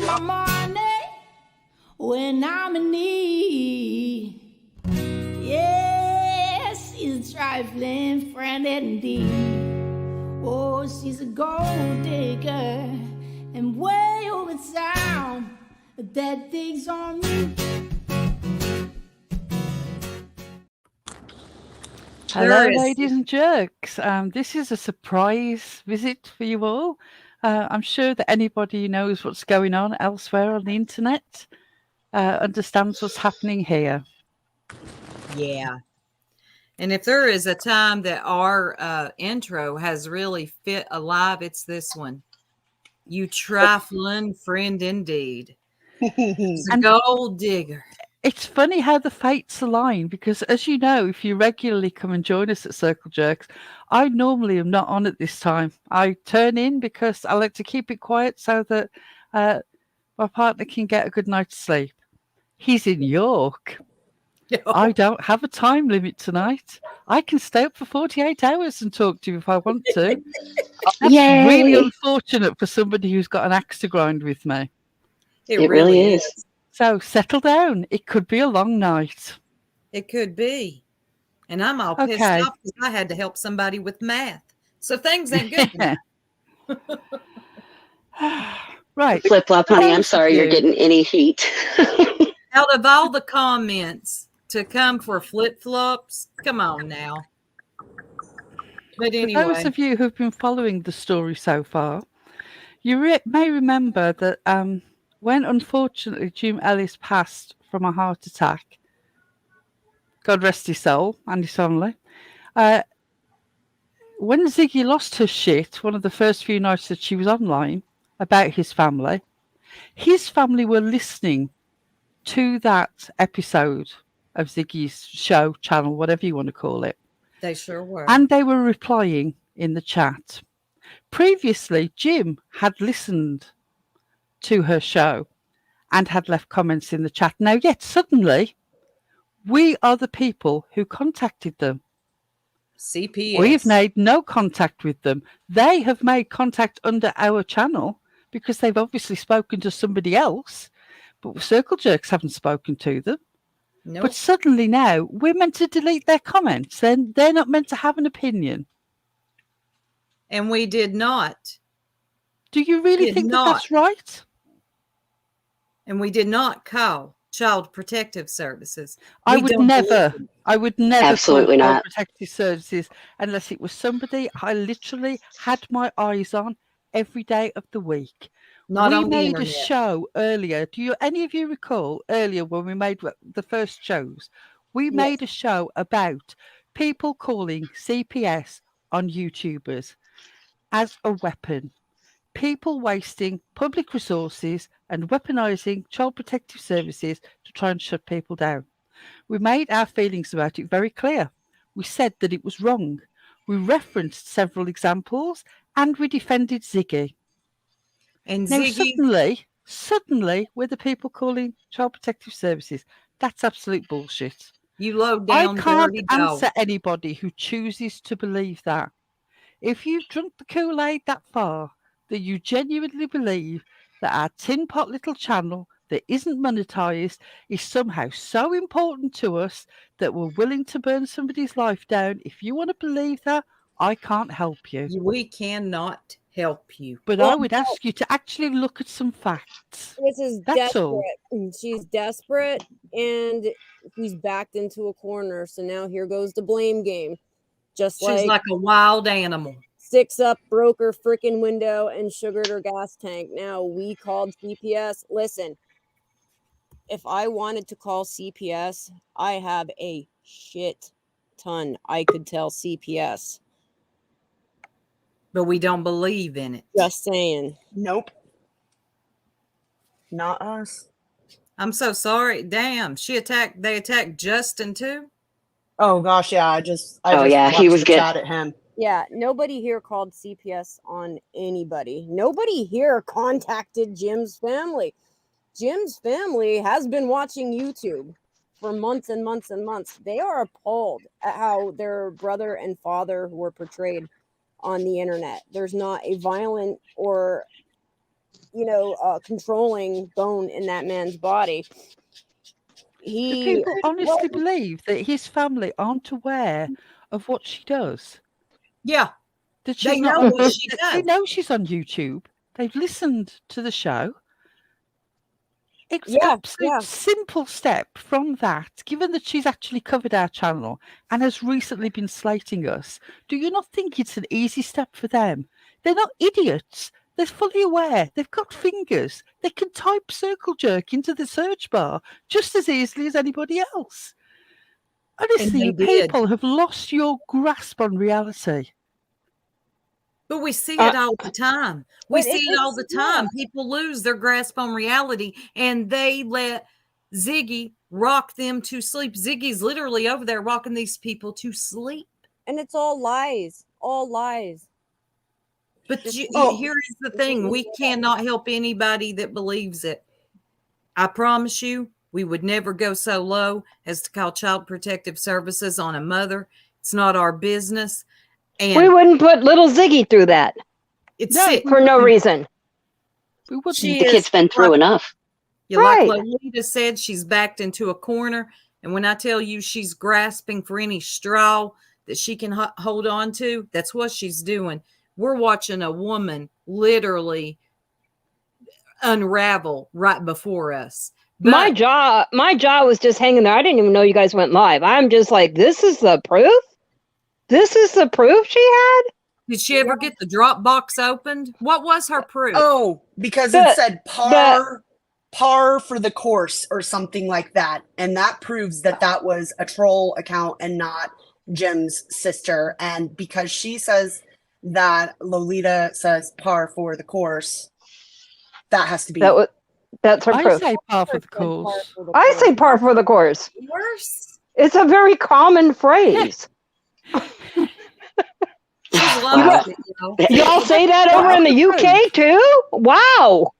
my money when I'm in need. Yes, she's a trifling friend indeed. Oh, she's a gold digger and way over town. That thing's on me. Hello, ladies and jerks. This is a surprise visit for you all. I'm sure that anybody who knows what's going on elsewhere on the internet understands what's happening here. Yeah. And if there is a time that our intro has really fit alive, it's this one. You trifling friend indeed. She's a gold digger. It's funny how the fates align because, as you know, if you regularly come and join us at Circle Jerks, I normally am not on at this time. I turn in because I like to keep it quiet so that my partner can get a good night's sleep. He's in York. I don't have a time limit tonight. I can stay up for 48 hours and talk to you if I want to. That's really unfortunate for somebody who's got an axe to grind with me. It really is. So settle down. It could be a long night. It could be. And I'm all pissed off because I had to help somebody with math. So things ain't good. Right. Flip-flop, honey, I'm sorry you're getting any heat. Out of all the comments to come for flip-flops, come on now. But anyway. For those of you who've been following the story so far, you may remember that when, unfortunately, Jim Ellis passed from a heart attack, God rest his soul and his family, when Ziggy lost her shit, one of the first few nights that she was online about his family were listening to that episode of Ziggy's show, channel, whatever you want to call it. They sure were. And they were replying in the chat. Previously, Jim had listened to her show and had left comments in the chat. Now, yet suddenly, we are the people who contacted them. CPS. We've made no contact with them. They have made contact under our channel because they've obviously spoken to somebody else, but Circle Jerks haven't spoken to them. Nope. But suddenly now, we're meant to delete their comments. Then they're not meant to have an opinion. And we did not. Do you really think that that's right? And we did not call Child Protective Services. I would never Absolutely call not. Child Protective Services unless it was somebody I literally had my eyes on every day of the week. Not on the made internet. a show earlier. Do any of you recall earlier when we made the first shows? We made a show about people calling CPS on YouTubers as a weapon. People wasting public resources and weaponizing Child Protective Services to try and shut people down. We made our feelings about it very clear. We said that it was wrong. We referenced several examples and we defended Ziggy. And now Ziggy... suddenly, we're the people calling Child Protective Services. That's absolute bullshit. You low down, I can't dirty answer dog. anybody who chooses to believe that. If you've drunk the Kool-Aid that far, that you genuinely believe that our tin pot little channel that isn't monetized is somehow so important to us that we're willing to burn somebody's life down, if you want to believe that, I can't help you. We cannot help you. But I would ask you to actually look at some facts. This is That's desperate. all. She's desperate and he's backed into a corner. So now here goes the blame game. She's like a wild animal. Sticks up, broke her freaking window, and sugared her gas tank. Now we called CPS. Listen, if I wanted to call CPS, I have a shit ton I could tell CPS. But we don't believe in it. Just saying. Nope. Not us. I'm so sorry. Damn, they attacked Justin too? Oh gosh, yeah. I just he was shot at him. Yeah, nobody here called CPS on anybody. Nobody here contacted Jim's family. Jim's family has been watching YouTube for months and months and months. They are appalled at how their brother and father were portrayed on the internet. There's not a violent or controlling bone in that man's body. Do He people honestly believe that his family aren't aware of what she does? Yeah. That They she's not know on, what she they does. know she's on YouTube. They've listened to the show. It's Yeah, absolute yeah. simple step from that, given that she's actually covered our channel and has recently been slating us. Do you not think it's an easy step for them? They're not idiots. They're fully aware. They've got fingers. They can type circle jerk into the search bar just as easily as anybody else. Honestly, they you did. people have lost your grasp on reality. But we see it all the time. We But see it all the yeah. time. People lose their grasp on reality and they let Ziggy rock them to sleep. Ziggy's literally over there rocking these people to sleep. And it's all lies. All lies. But Just here is the thing. We cannot help anybody that believes it. I promise you, we would never go so low as to call Child Protective Services on a mother. It's not our business. And We wouldn't put little Ziggy through that it's No, sick. for no reason. We wouldn't. She The is kid's been through enough. Yeah, like Right. Lolita said, she's backed into a corner. And when I tell you she's grasping for any straw that she can hold on to, that's what she's doing. We're watching a woman literally unravel right before us. My But jaw was just hanging there. I didn't even know you guys went live. I'm just like, this is the proof? This is the proof she had? did she ever get the drop box opened? What was her proof? Oh, because The- it said par for the course or something like that. And that proves that that was a troll account and not Jim's sister. And because she says that Lolita says par for the course, that has to be. That's her I proof. say par for the course. I say par for the course. Worse. It's a very common phrase. She's lost it, Y'all say that over in the UK too? Wow.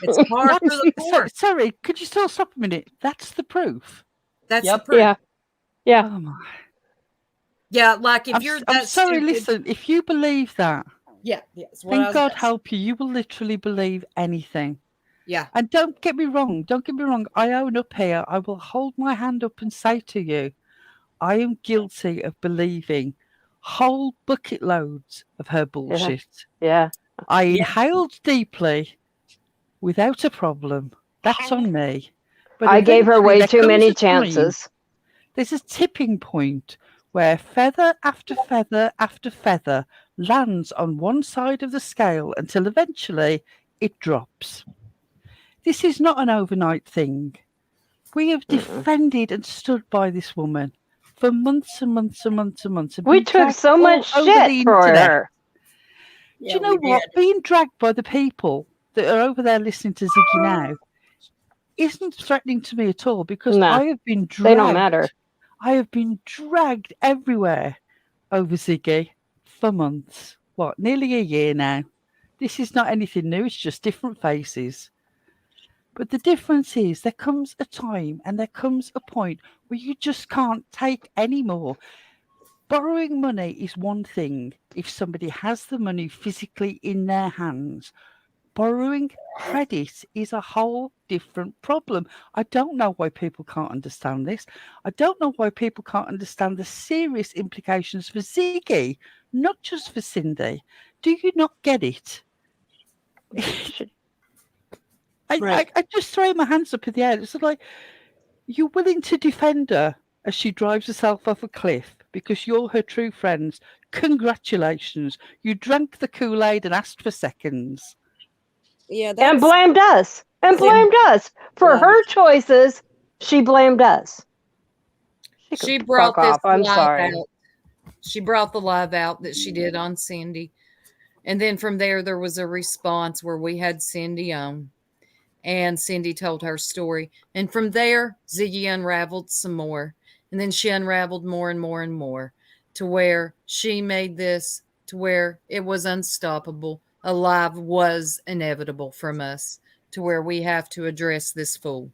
It's par for the course. Sorry, could you still stop a minute? That's the proof. That's Yep. the proof. Yeah. Yeah. Oh my. Yeah, like if I'm, you're I'm that sorry, stupid, listen, if you believe that, yeah, it's what I then was God gonna say. help you, you will literally believe anything. Yeah, And don't get me wrong, I own up here. I will hold my hand up and say to you, I am guilty of believing whole bucket loads of her bullshit. Yeah. I inhaled deeply without a problem. That's on me. But I gave her eventually way there too comes many a time- chances. There's a tipping point where feather after feather after feather lands on one side of the scale until eventually it drops. This is not an overnight thing. We have defended and stood by this woman for months and months and months and months. and We been took dragged so all much over the shit for internet. her. Do you know what? Being dragged by the people that are over there listening to Ziggy now isn't threatening to me at all because Nah, I have been dragged. They don't matter. I have been dragged everywhere over Ziggy for months. What, nearly a year now? This is not anything new, it's just different faces. But the difference is there comes a time and there comes a point where you just can't take any more. Borrowing money is one thing if somebody has the money physically in their hands. Borrowing credit is a whole different problem. I don't know why people can't understand this. I don't know why people can't understand the serious implications for Ziggy, not just for Cindy. Do you not get it? Right. I just throw my hands up in the air. It's like, you're willing to defend her as she drives herself off a cliff because you're her true friends. Congratulations. You drank the Kool-Aid and asked for seconds. Yeah, And that's blamed us. And blamed us. For Yeah. her choices, she blamed us. she could brought fuck this off. I'm live sorry. out. She brought the live out that she did on Cindy, and then from there was a response where we had Cindy on, and Cindy told her story, and from there Ziggy unraveled some more, and then she unraveled more and more and more to where she made this to where it was unstoppable. A live was inevitable from us to where we have to address this fool.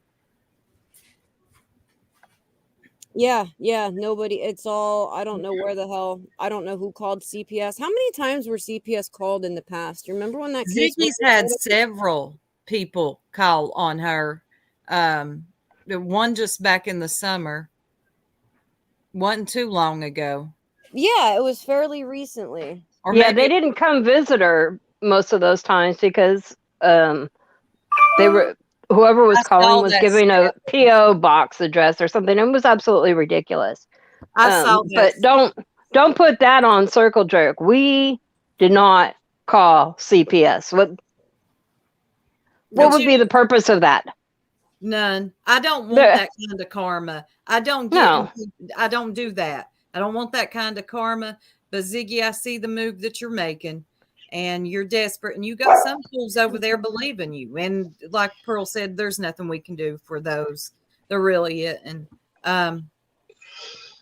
Yeah, nobody. It's all, I don't know where the hell. I don't know who called CPS. How many times were CPS called in the past? You remember when that case was Ziggy's had reported? several people call on her. The one just back in the summer. Wasn't too long ago. Yeah, it was fairly recently. Or Yeah, maybe they didn't come visit her most of those times because they were whoever was I calling saw was that, giving a Steph. PO box address or something. It was absolutely ridiculous. I saw that. But don't put that on Circle Jerk. We did not call CPS. What But would you be the purpose of that? None. I don't want There, that kind of karma. I don't no. I don't do that. I don't want that kind of karma. But Ziggy, I see the move that you're making and you're desperate and you got some fools over there believing you. And like Pearl said, there's nothing we can do for those. They're really it. And I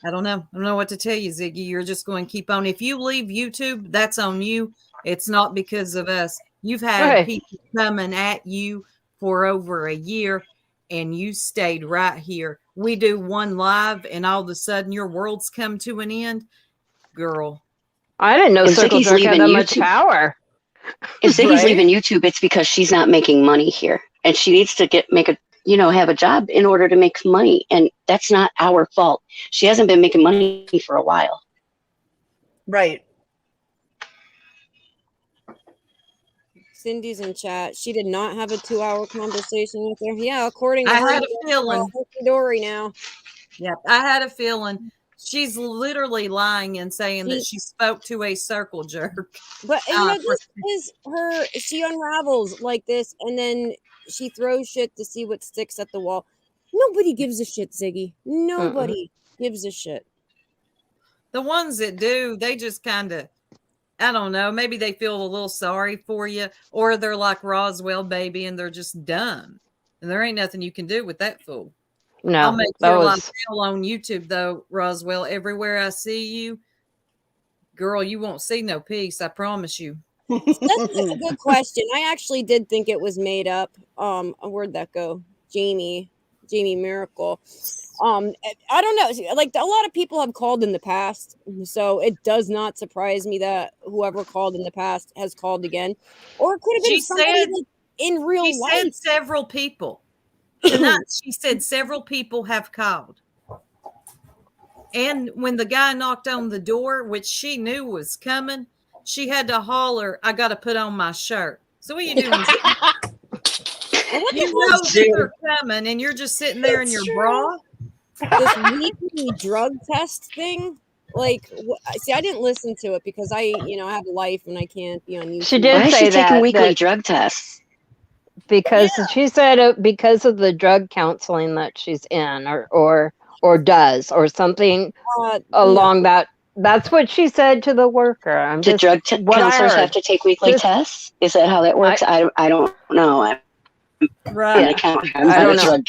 don't know. I don't know what to tell you, Ziggy. You're just going to keep on. If you leave YouTube, that's on you. It's not because of us. You've had Right. people coming at you for over a year and you stayed right here. We do one live and all of a sudden your world's come to an end. Girl. I didn't know If Circle Ziggy's Jerk had leaving that much YouTube, power. if Ziggy's Right? leaving YouTube, it's because she's not making money here, and she needs to have a job in order to make money, and that's not our fault. She hasn't been making money for a while. Right. Cindy's in chat. She did not have a 2-hour conversation with her. Yeah, according to I her, had a feeling. Dory now. Yep. I had a feeling. She's literally lying and saying that she spoke to a circle jerk. But this is her. She unravels like this, and then she throws shit to see what sticks at the wall. Nobody gives a shit, Ziggy. Nobody gives a shit. The ones that do, they just kind of, I don't know, maybe they feel a little sorry for you, or they're like Roswell, baby, and they're just dumb. And there ain't nothing you can do with that fool. No, I'll make that your life was hell on YouTube, though, Roswell. Everywhere I see you, girl, you won't see no peace. I promise you. That's a good question. I actually did think it was made up. Where'd that go? Jamie Miracle. I don't know. Like a lot of people have called in the past, so it does not surprise me that whoever called in the past has called again, or it could have been She somebody said, like in real she life. said several people. Tonight, she said several people have called. And when the guy knocked on the door, which she knew was coming, she had to holler, I got to put on my shirt. So what are you doing? You know that they're coming and you're just sitting there in your bra. This weekly drug test thing. Like, see, I didn't listen to it because I have a life and I can't be on YouTube. She did Why is say she taking that weekly drug tests? because she said because of the drug counseling that she's in or does or something along that. That's what she said to the worker. Do drug counselors have to take weekly tests? Is that how that works? I don't know. Right. I don't know.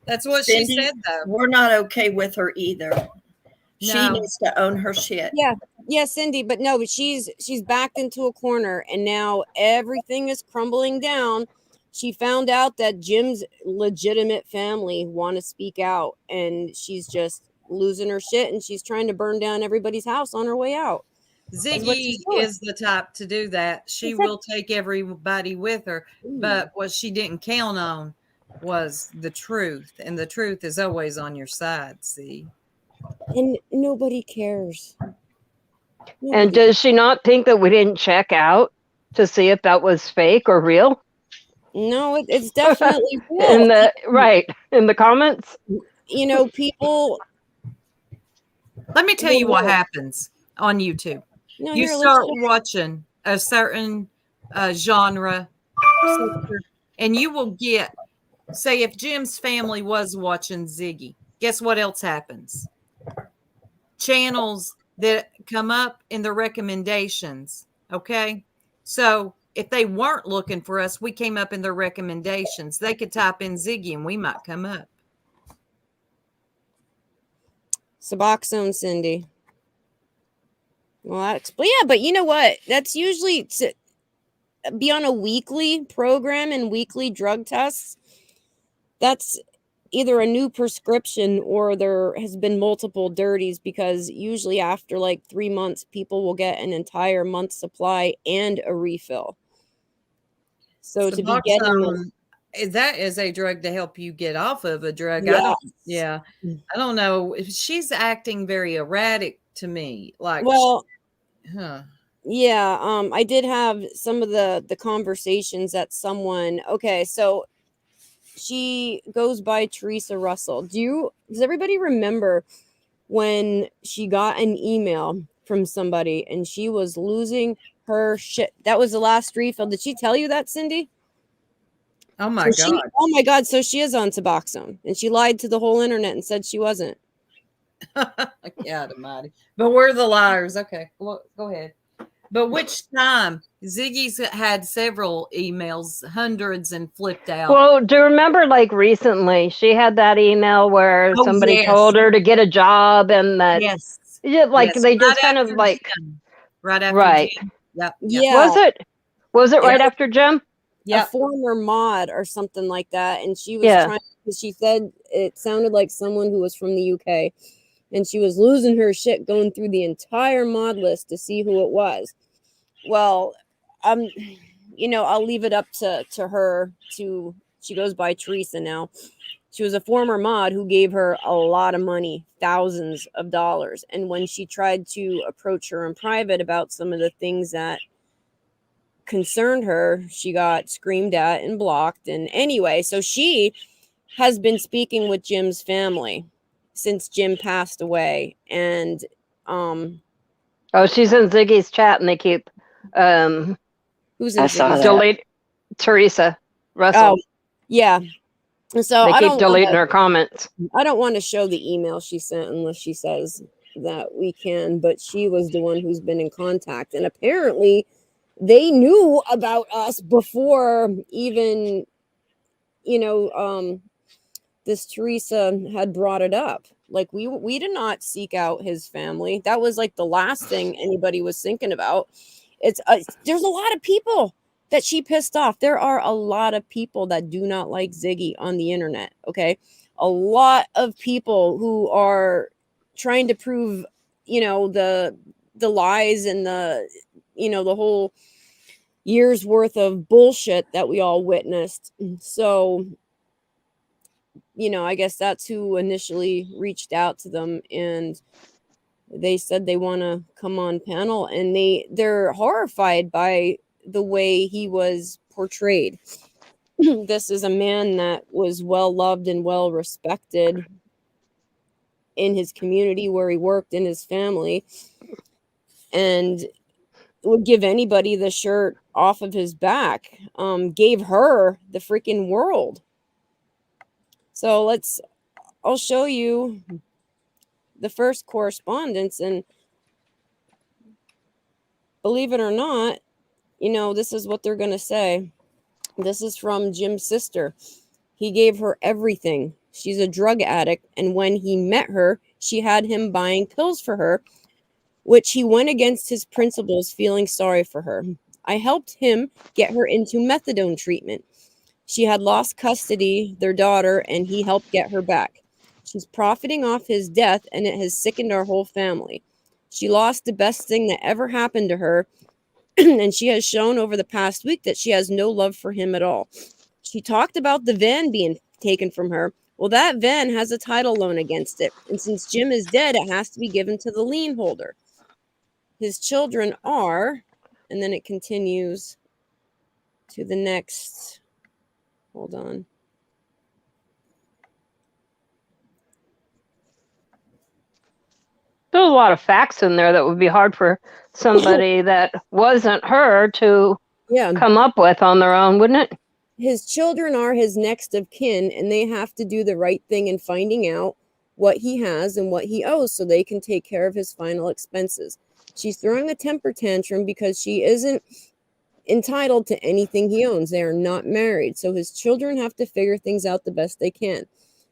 That's what Cindy, she said, though. We're not okay with her either. She No. needs to own her shit. Yeah, Cindy, but no, but she's backed into a corner and now everything is crumbling down. She found out that Jim's legitimate family want to speak out and she's just losing her shit and she's trying to burn down everybody's house on her way out. Ziggy is the type to do that. She will take everybody with her, but what she didn't count on was the truth, and the truth is always on your side. See, and nobody cares. And does she not think that we didn't check out to see if that was fake or real? No, it's definitely real. in the comments. People. Let me tell you what happens on YouTube. No, you start watching a certain genre, and you will get, say, if Jim's family was watching Ziggy, guess what else happens? Channels that come up in the recommendations. Okay. So if they weren't looking for us, we came up in their recommendations. They could type in Ziggy and we might come up. Suboxone, Cindy. Well, but you know what? That's usually to be on a weekly program and weekly drug tests. That's either a new prescription or there has been multiple dirties, because usually after like 3 months, people will get an entire month's supply and a refill. So to be getting Suboxone, that is a drug to help you get off of a drug. yes. I don't know. If she's acting very erratic to me. Like, Well, huh. yeah, I did have some of the conversations that someone, okay, so she goes by Teresa Russell. Does everybody remember when she got an email from somebody and she was losing her shit? That was the last refill. Did she tell you that, Cindy? Oh my God. Oh my God. So she is on Suboxone, and she lied to the whole internet and said she wasn't. God almighty. But we're the liars. Okay. Well, go ahead. But which time? Ziggy's had several emails, hundreds, and flipped out. Well, do you remember like recently she had that email where Oh, somebody yes. told her to get a job, and that Yes. yeah, like Yes. they just Right kind of after like Jim. Right after right. Jim. Yep. Yeah. Was it right Yeah. after Jim? A former mod or something like that, and she was Yeah. trying, because she said it sounded like someone who was from the UK, and she was losing her shit going through the entire mod list to see who it was. Well, I'll leave it up to her to, she goes by Teresa now. She was a former mod who gave her a lot of money, thousands of dollars. And when she tried to approach her in private about some of the things that concerned her, she got screamed at and blocked. And anyway, so she has been speaking with Jim's family since Jim passed away. And Oh, she's in Ziggy's chat, and they keep who's in I saw Ziggy's that. delete Teresa Russell. Oh, yeah. So They I keep don't deleting wanna, her comments. I don't want to show the email she sent unless she says that we can, but she was the one who's been in contact, and apparently they knew about us before even, this Teresa had brought it up. Like we did not seek out his family. That was like the last thing anybody was thinking about. There's a lot of people that she pissed off. There are a lot of people that do not like Ziggy on the internet. Okay, a lot of people who are trying to prove, the lies and the whole year's worth of bullshit that we all witnessed. So, I guess that's who initially reached out to them, and they said they want to come on panel, and they're horrified by the way he was portrayed. This is a man that was well loved and well respected in his community where he worked, in his family, and would give anybody the shirt off of his back. Gave her the freaking world. So I'll show you the first correspondence, and believe it or not, this is what they're going to say. This is from Jim's sister. He gave her everything. She's a drug addict, and when he met her, she had him buying pills for her, which he went against his principles, feeling sorry for her. I helped him get her into methadone treatment. She had lost custody, their daughter, and he helped get her back. She's profiting off his death, and it has sickened our whole family. She lost the best thing that ever happened to her, and she has shown over the past week that she has no love for him at all. She talked about the van being taken from her. Well, that van has a title loan against it, and since Jim is dead, it has to be given to the lien holder. His children are, and then it continues to the next. Hold on. There's a lot of facts in there that would be hard for somebody that wasn't her to come up with on their own, wouldn't it? His children are his next of kin, and they have to do the right thing in finding out what he has and what he owes so they can take care of his final expenses. She's throwing a temper tantrum because she isn't entitled to anything he owns. They are not married, so his children have to figure things out the best they can.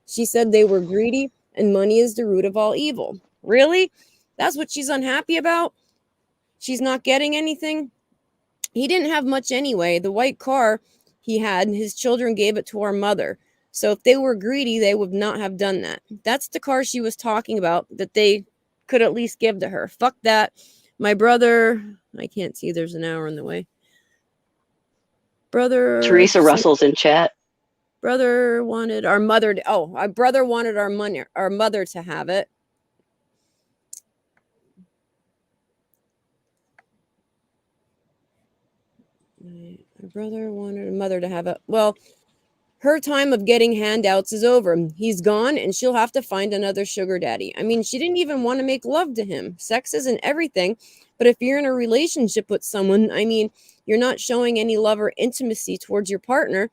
She said they were greedy and money is the root of all evil. Really? That's what she's unhappy about? She's not getting anything? He didn't have much anyway. The white car he had, his children gave it to our mother. So if they were greedy, they would not have done that. That's the car she was talking about that they could at least give to her. Fuck that. My brother, I can't see, there's an hour in the way. Teresa Russell's in chat. Brother wanted our mother to, our brother wanted our mother to have it. My brother wanted a mother to have it. Well, her time of getting handouts is over. He's gone and she'll have to find another sugar daddy. I mean, she didn't even want to make love to him. Sex isn't everything. But if you're in a relationship with someone, I mean, you're not showing any love or intimacy towards your partner,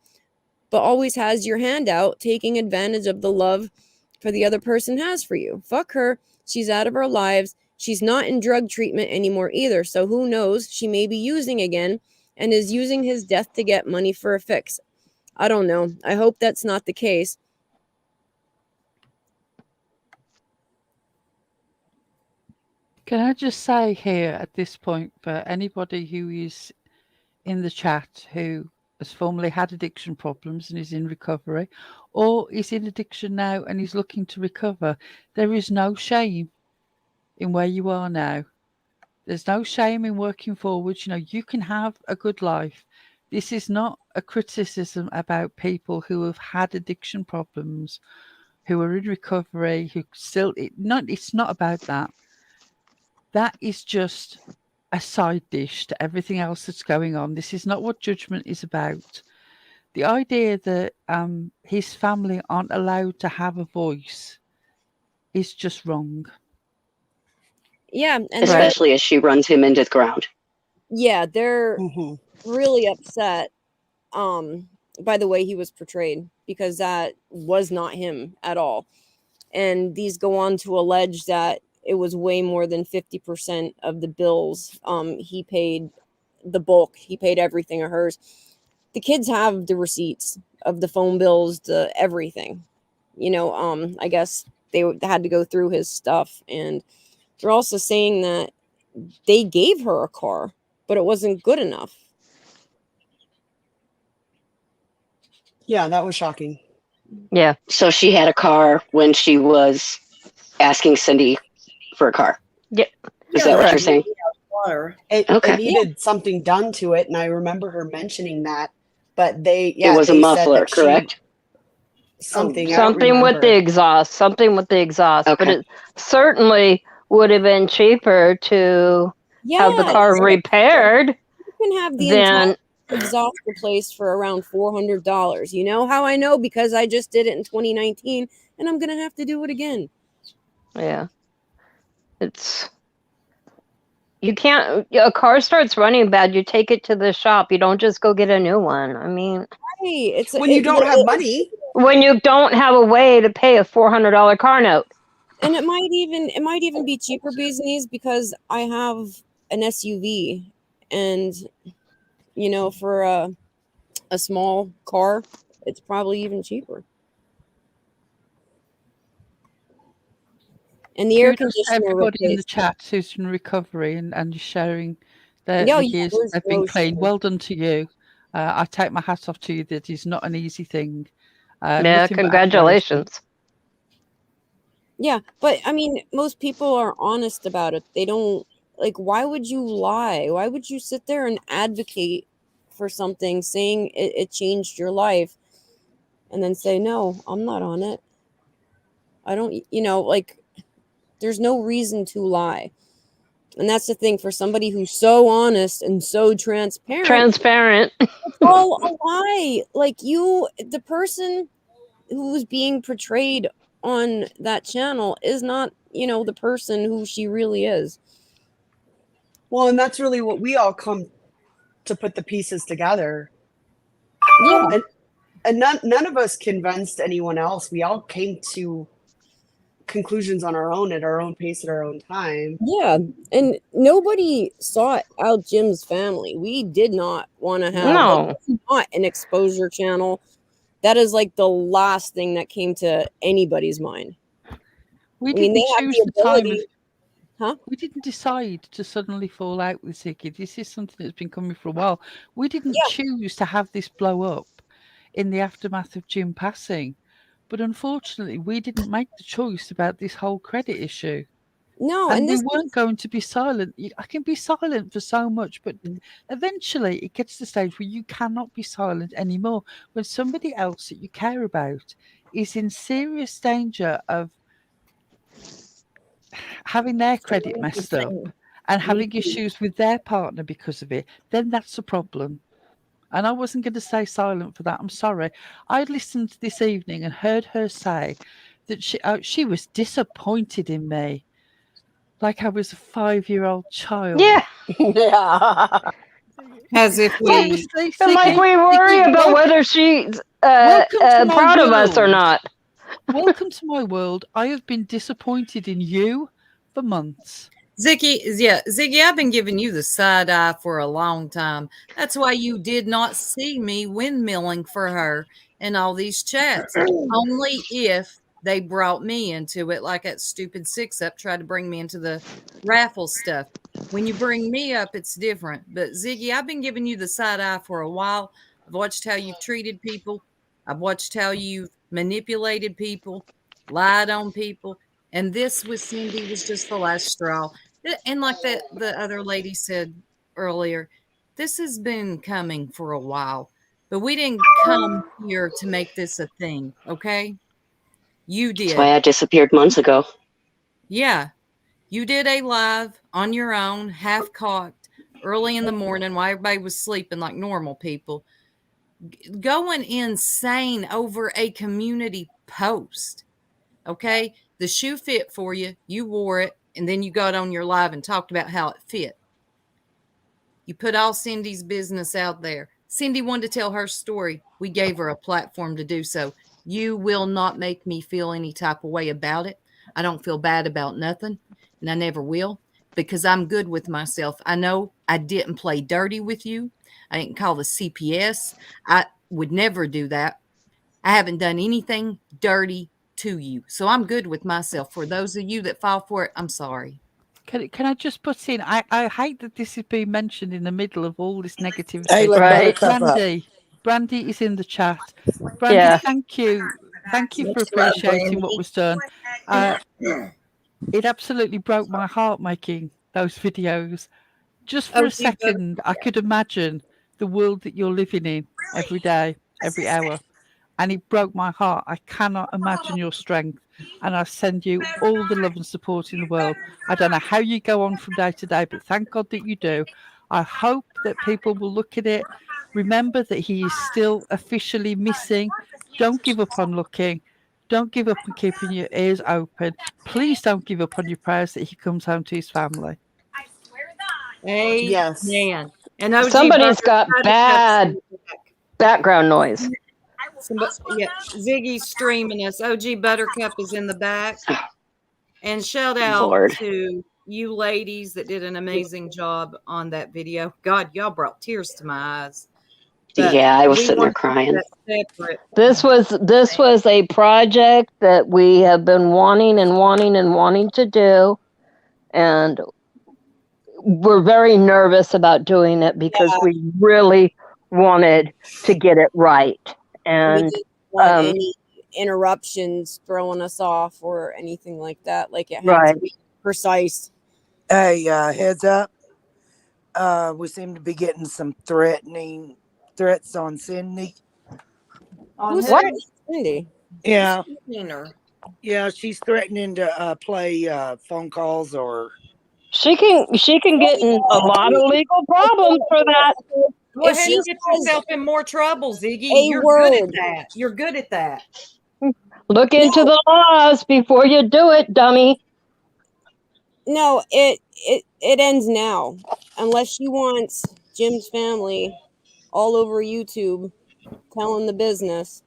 but always has your hand out, taking advantage of the love for the other person has for you. Fuck her. She's out of our lives. She's not in drug treatment anymore either. So who knows? She may be using again and is using his death to get money for a fix. I don't know. I hope that's not the case. Can I just say here at this point, for anybody who is in the chat who has formerly had addiction problems and is in recovery, or is in addiction now and is looking to recover, there is no shame in where you are now. There's no shame in working forward. You know, you can have a good life. This is not a criticism about people who have had addiction problems, who are in recovery, who still, it's not about that. That is just a side dish to everything else that's going on. This is not what judgment is about. The idea that his family aren't allowed to have a voice is just wrong. Yeah, and especially as she runs him into the ground. Yeah, they're really upset by the way he was portrayed, because that was not him at all. And these go on to allege that it was way more than 50% of the bills. He paid the bulk. He paid everything of hers. The kids have the receipts of the phone bills, the everything. You know, I guess they had to go through his stuff. And they're also saying that they gave her a car, but it wasn't good enough. Yeah, that was shocking. Yeah. So she had a car when she was asking Cindy for a car. Yeah. Is that what you're saying? Water. It Okay. needed something done to it, and I remember her mentioning that. But It was a they said muffler, that correct? Something I don't Something with the remember. exhaust. Something with the exhaust. But Okay. it certainly would have been cheaper to have the car repaired You can have the than entire exhaust replaced for around $400. You know how I know? Because I just did it in 2019, and I'm gonna have to do it again. Yeah. It's, you can't, a car starts running bad, you take it to the shop. You don't just go get a new one. I mean, Hey, it's when you don't have money. When you don't have a way to pay a $400 car note. And it might even be cheaper business, because I have an SUV, and you know, for a small car, it's probably even cheaper. And the air Kudos to conditioner everybody in the replaced. chat who's in recovery and sharing their Yeah, the yeah, years there's they've been no clean. shame. Well done to you. I take my hat off to you. That is not an easy thing. Yeah, Nothing but congratulations. Yeah, but I mean, most people are honest about it. They don't, like, why would you lie? Why would you sit there and advocate for something saying it changed your life, and then say, no, I'm not on it? I don't, like, there's no reason to lie. And that's the thing, for somebody who's so honest and so transparent. It's all a lie. Like, the person who's being portrayed on that channel is not, the person who she really is. Well, and that's really what we all come to put the pieces together. Yeah. And none of us convinced anyone else. We all came to conclusions on our own, at our own pace, at our own time. Yeah, and nobody sought out Jim's family. We did not want to have not an exposure channel. That is like the last thing that came to anybody's mind. We didn't choose the time. Huh? We didn't decide to suddenly fall out with Ziggy. This is something that's been coming for a while. We didn't choose to have this blow up. in the aftermath of Jim passing. But unfortunately, we didn't make the choice about this whole credit issue. No, And and we this weren't going to be silent. I can be silent for so much, but eventually it gets to the stage where you cannot be silent anymore. When somebody else that you care about is in serious danger of having their credit messed up and having issues with their partner because of it, then that's a problem. And I wasn't going to stay silent for that. I'm sorry. I listened this evening and heard her say that she was disappointed in me, like I was a 5-year-old child. Yeah. Yeah. As if we Honestly, And like Siggy, we worry Siggy, about whether she's welcome to my proud of us or world. not. Welcome to my world. I have been disappointed in you for months. Ziggy, I've been giving you the side eye for a long time. That's why you did not see me windmilling for her in all these chats. Only if they brought me into it, like that stupid 6-Up tried to bring me into the raffle stuff. When you bring me up, it's different. But Ziggy, I've been giving you the side eye for a while. I've watched how you've treated people. I've watched how you've manipulated people, lied on people. And this with Cindy was just the last straw. And like the other lady said earlier, this has been coming for a while, but we didn't come here to make this a thing, okay? You That's why did. I disappeared months ago. Yeah. You did a live on your own, half cocked, early in the morning while everybody was sleeping like normal people, going insane over a community post. Okay? The shoe fit for you. You wore it, and then you got on your live and talked about how it fit. You put all Cindy's business out there. Cindy wanted to tell her story. We gave her a platform to do so. You will not make me feel any type of way about it. I don't feel bad about nothing, and I never will, because I'm good with myself. I know I didn't play dirty with you. I didn't call the CPS. I would never do that. I haven't done anything dirty to you. So I'm good with myself. For those of you that fall for it, I'm sorry. Can I just put in? I hate that this is being mentioned in the middle of all this negativity. Hey, let Right. Buttercup up. Brandy is in the chat. Brandy, Yeah. thank you for Much love, appreciating what Brandy. was done. It absolutely broke my heart making those videos. Just for Oh, a second, I could imagine the world that you're living in every day, every hour. And it broke my heart. I cannot imagine your strength. And I send you all the love and support in the world. I don't know how you go on from day to day, but thank God that you do. I hope that people will look at it. Remember that he is still officially missing. Don't give up on looking. Don't give up on keeping your ears open. Please don't give up on your prayers that he comes home to his family. Yes. Man. And OG Somebody's got Buttercup's bad in the back. background noise. Yeah, Ziggy's streaming us. OG Buttercup is in the back. And shout out Lord. to you ladies that did an amazing job on that video. God, y'all brought tears to my eyes. But Yeah, I was we sitting there want to keep crying. that separate. This was a project that we have been wanting to do, and we're very nervous about doing it because we really wanted to get it right. we And didn't want any interruptions throwing us off or anything like that. Like it had Right. to be precise. Hey, heads up. We seem to be getting some threats on Cindy. Who's What? threatening Cindy? Yeah, Her. yeah, she's threatening to play phone calls or. She can get in a lot of legal problems for that. Go If ahead she and get says yourself in more trouble, Ziggy. a You're word. good at that. You're good at that. Look into the laws before you do it, dummy. No, it ends now. Unless she wants Jim's family all over YouTube telling the business.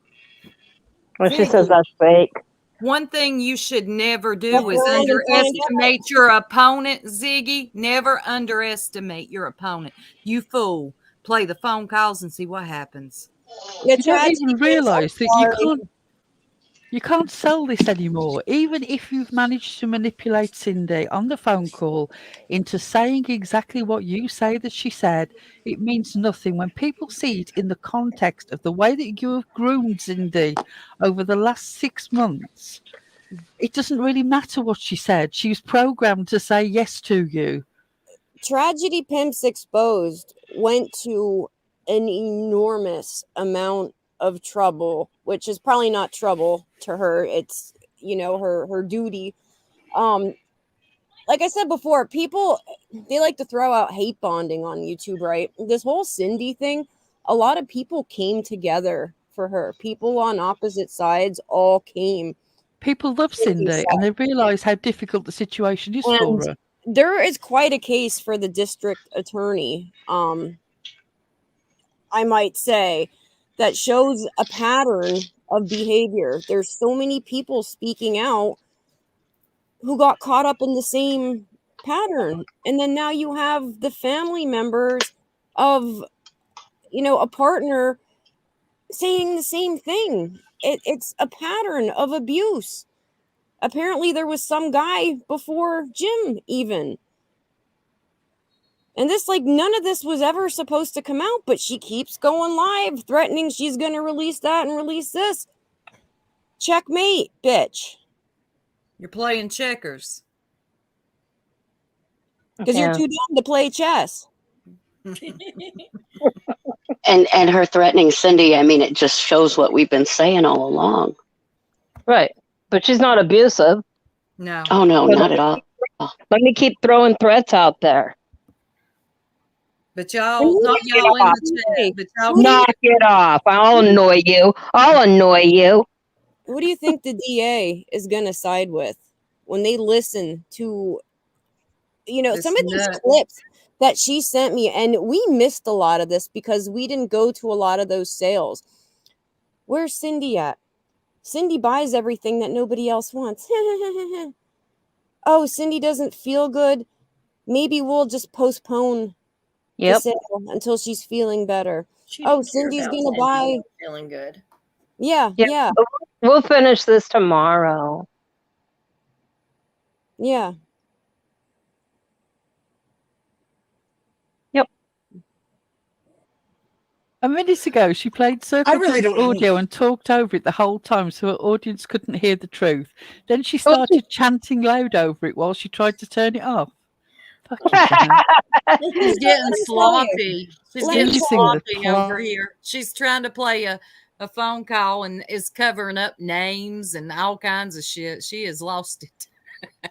Well, she says Ziggy, that's fake. one thing you should never do Fuck is around and find underestimate your opponent, Ziggy. Never underestimate your opponent. You fool. Play the phone calls and see what happens. Yeah, You don't Chad even CPS, I'm realise that you sorry. You can't sell this anymore. Even if you've managed to manipulate Cindy on the phone call into saying exactly what you say that she said, it means nothing when people see it in the context of the way that you have groomed Cindy over the last 6 months. It doesn't really matter what she said. She was programmed to say yes to you. Tragedy Pimps Exposed went to an enormous amount of trouble, which is probably not trouble to her. It's, her duty. Like I said before, people, they like to throw out hate bonding on YouTube, right? This whole Cindy thing, a lot of people came together for her. People on opposite sides all came. People love Cindy and they realise how difficult the situation is for her. There is quite a case for the district attorney, I might say, that shows a pattern of behavior. There's so many people speaking out who got caught up in the same pattern. And then now you have the family members of, a partner saying the same thing. It's a pattern of abuse. Apparently there was some guy before Jim even. And this, none of this was ever supposed to come out, but she keeps going live, threatening she's going to release that and release this. Checkmate, bitch. You're playing checkers. Because you're too dumb to play chess. And her threatening Cindy, I mean, it just shows what we've been saying all along. Right. But she's not abusive. No. Oh, no, not at all. Let me keep throwing threats out there. But y'all, not y'all in the chat, but y'all knock it off. I'll annoy you. Who do you think the DA is going to side with when they listen to, some of these clips that she sent me? And we missed a lot of this because we didn't go to a lot of those sales. Where's Cindy at? Cindy buys everything that nobody else wants. Oh, Cindy doesn't feel good. Maybe we'll just postpone the sale until she's feeling better. Cindy's going to buy. Feeling good. Yeah. We'll finish this tomorrow. Yeah. Yep. A minute ago, she played Sycophants audio and talked over it the whole time so her audience couldn't hear the truth. Then she started chanting loud over it while she tried to turn it off. She's getting sloppy. She's getting sloppy over here. She's trying to play a phone call and is covering up names and all kinds of shit. She has lost it.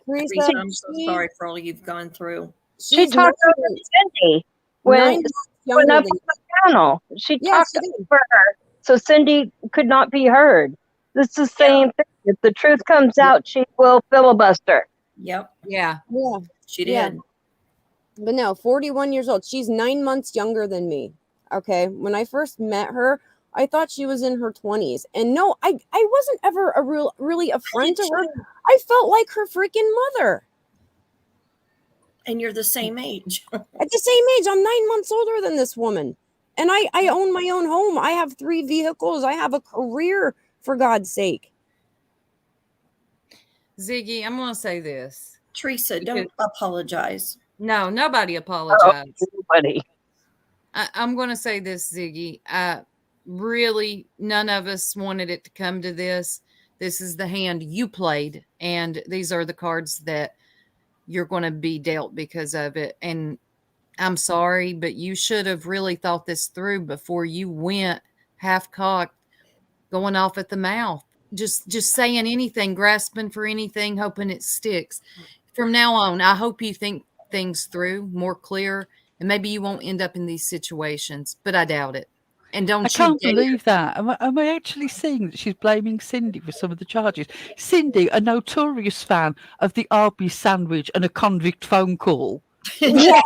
Teresa, I'm so sorry for all you've gone through. She talked over Cindy when up on the panel. She talked over her, so Cindy could not be heard. This is the same thing. If the truth comes out, she will filibuster. Yep. Yeah. She did. But no, 41 years old. She's 9 months younger than me. Okay. When I first met her, I thought she was in her 20s. And no, I wasn't ever really a friend to her. I felt like her freaking mother. And you're the same age. At the same age. I'm 9 months older than this woman. And I own my own home. I have 3 vehicles. I have a career, for God's sake. Ziggy, I'm going to say this. Teresa, don't apologize. No, nobody apologized. Nobody. I'm going to say this, Ziggy. Really, none of us wanted it to come to this. This is the hand you played, and these are the cards that you're going to be dealt because of it. And I'm sorry, but you should have really thought this through before you went half-cocked, going off at the mouth. Just saying anything, grasping for anything, hoping it sticks. From now on, I hope you think things through more clear, and maybe you won't end up in these situations, but I doubt it. And I can't believe that. Am I actually seeing that she's blaming Cindy for some of the charges? Cindy, a notorious fan of the Arby's sandwich and a convict phone call. Yeah.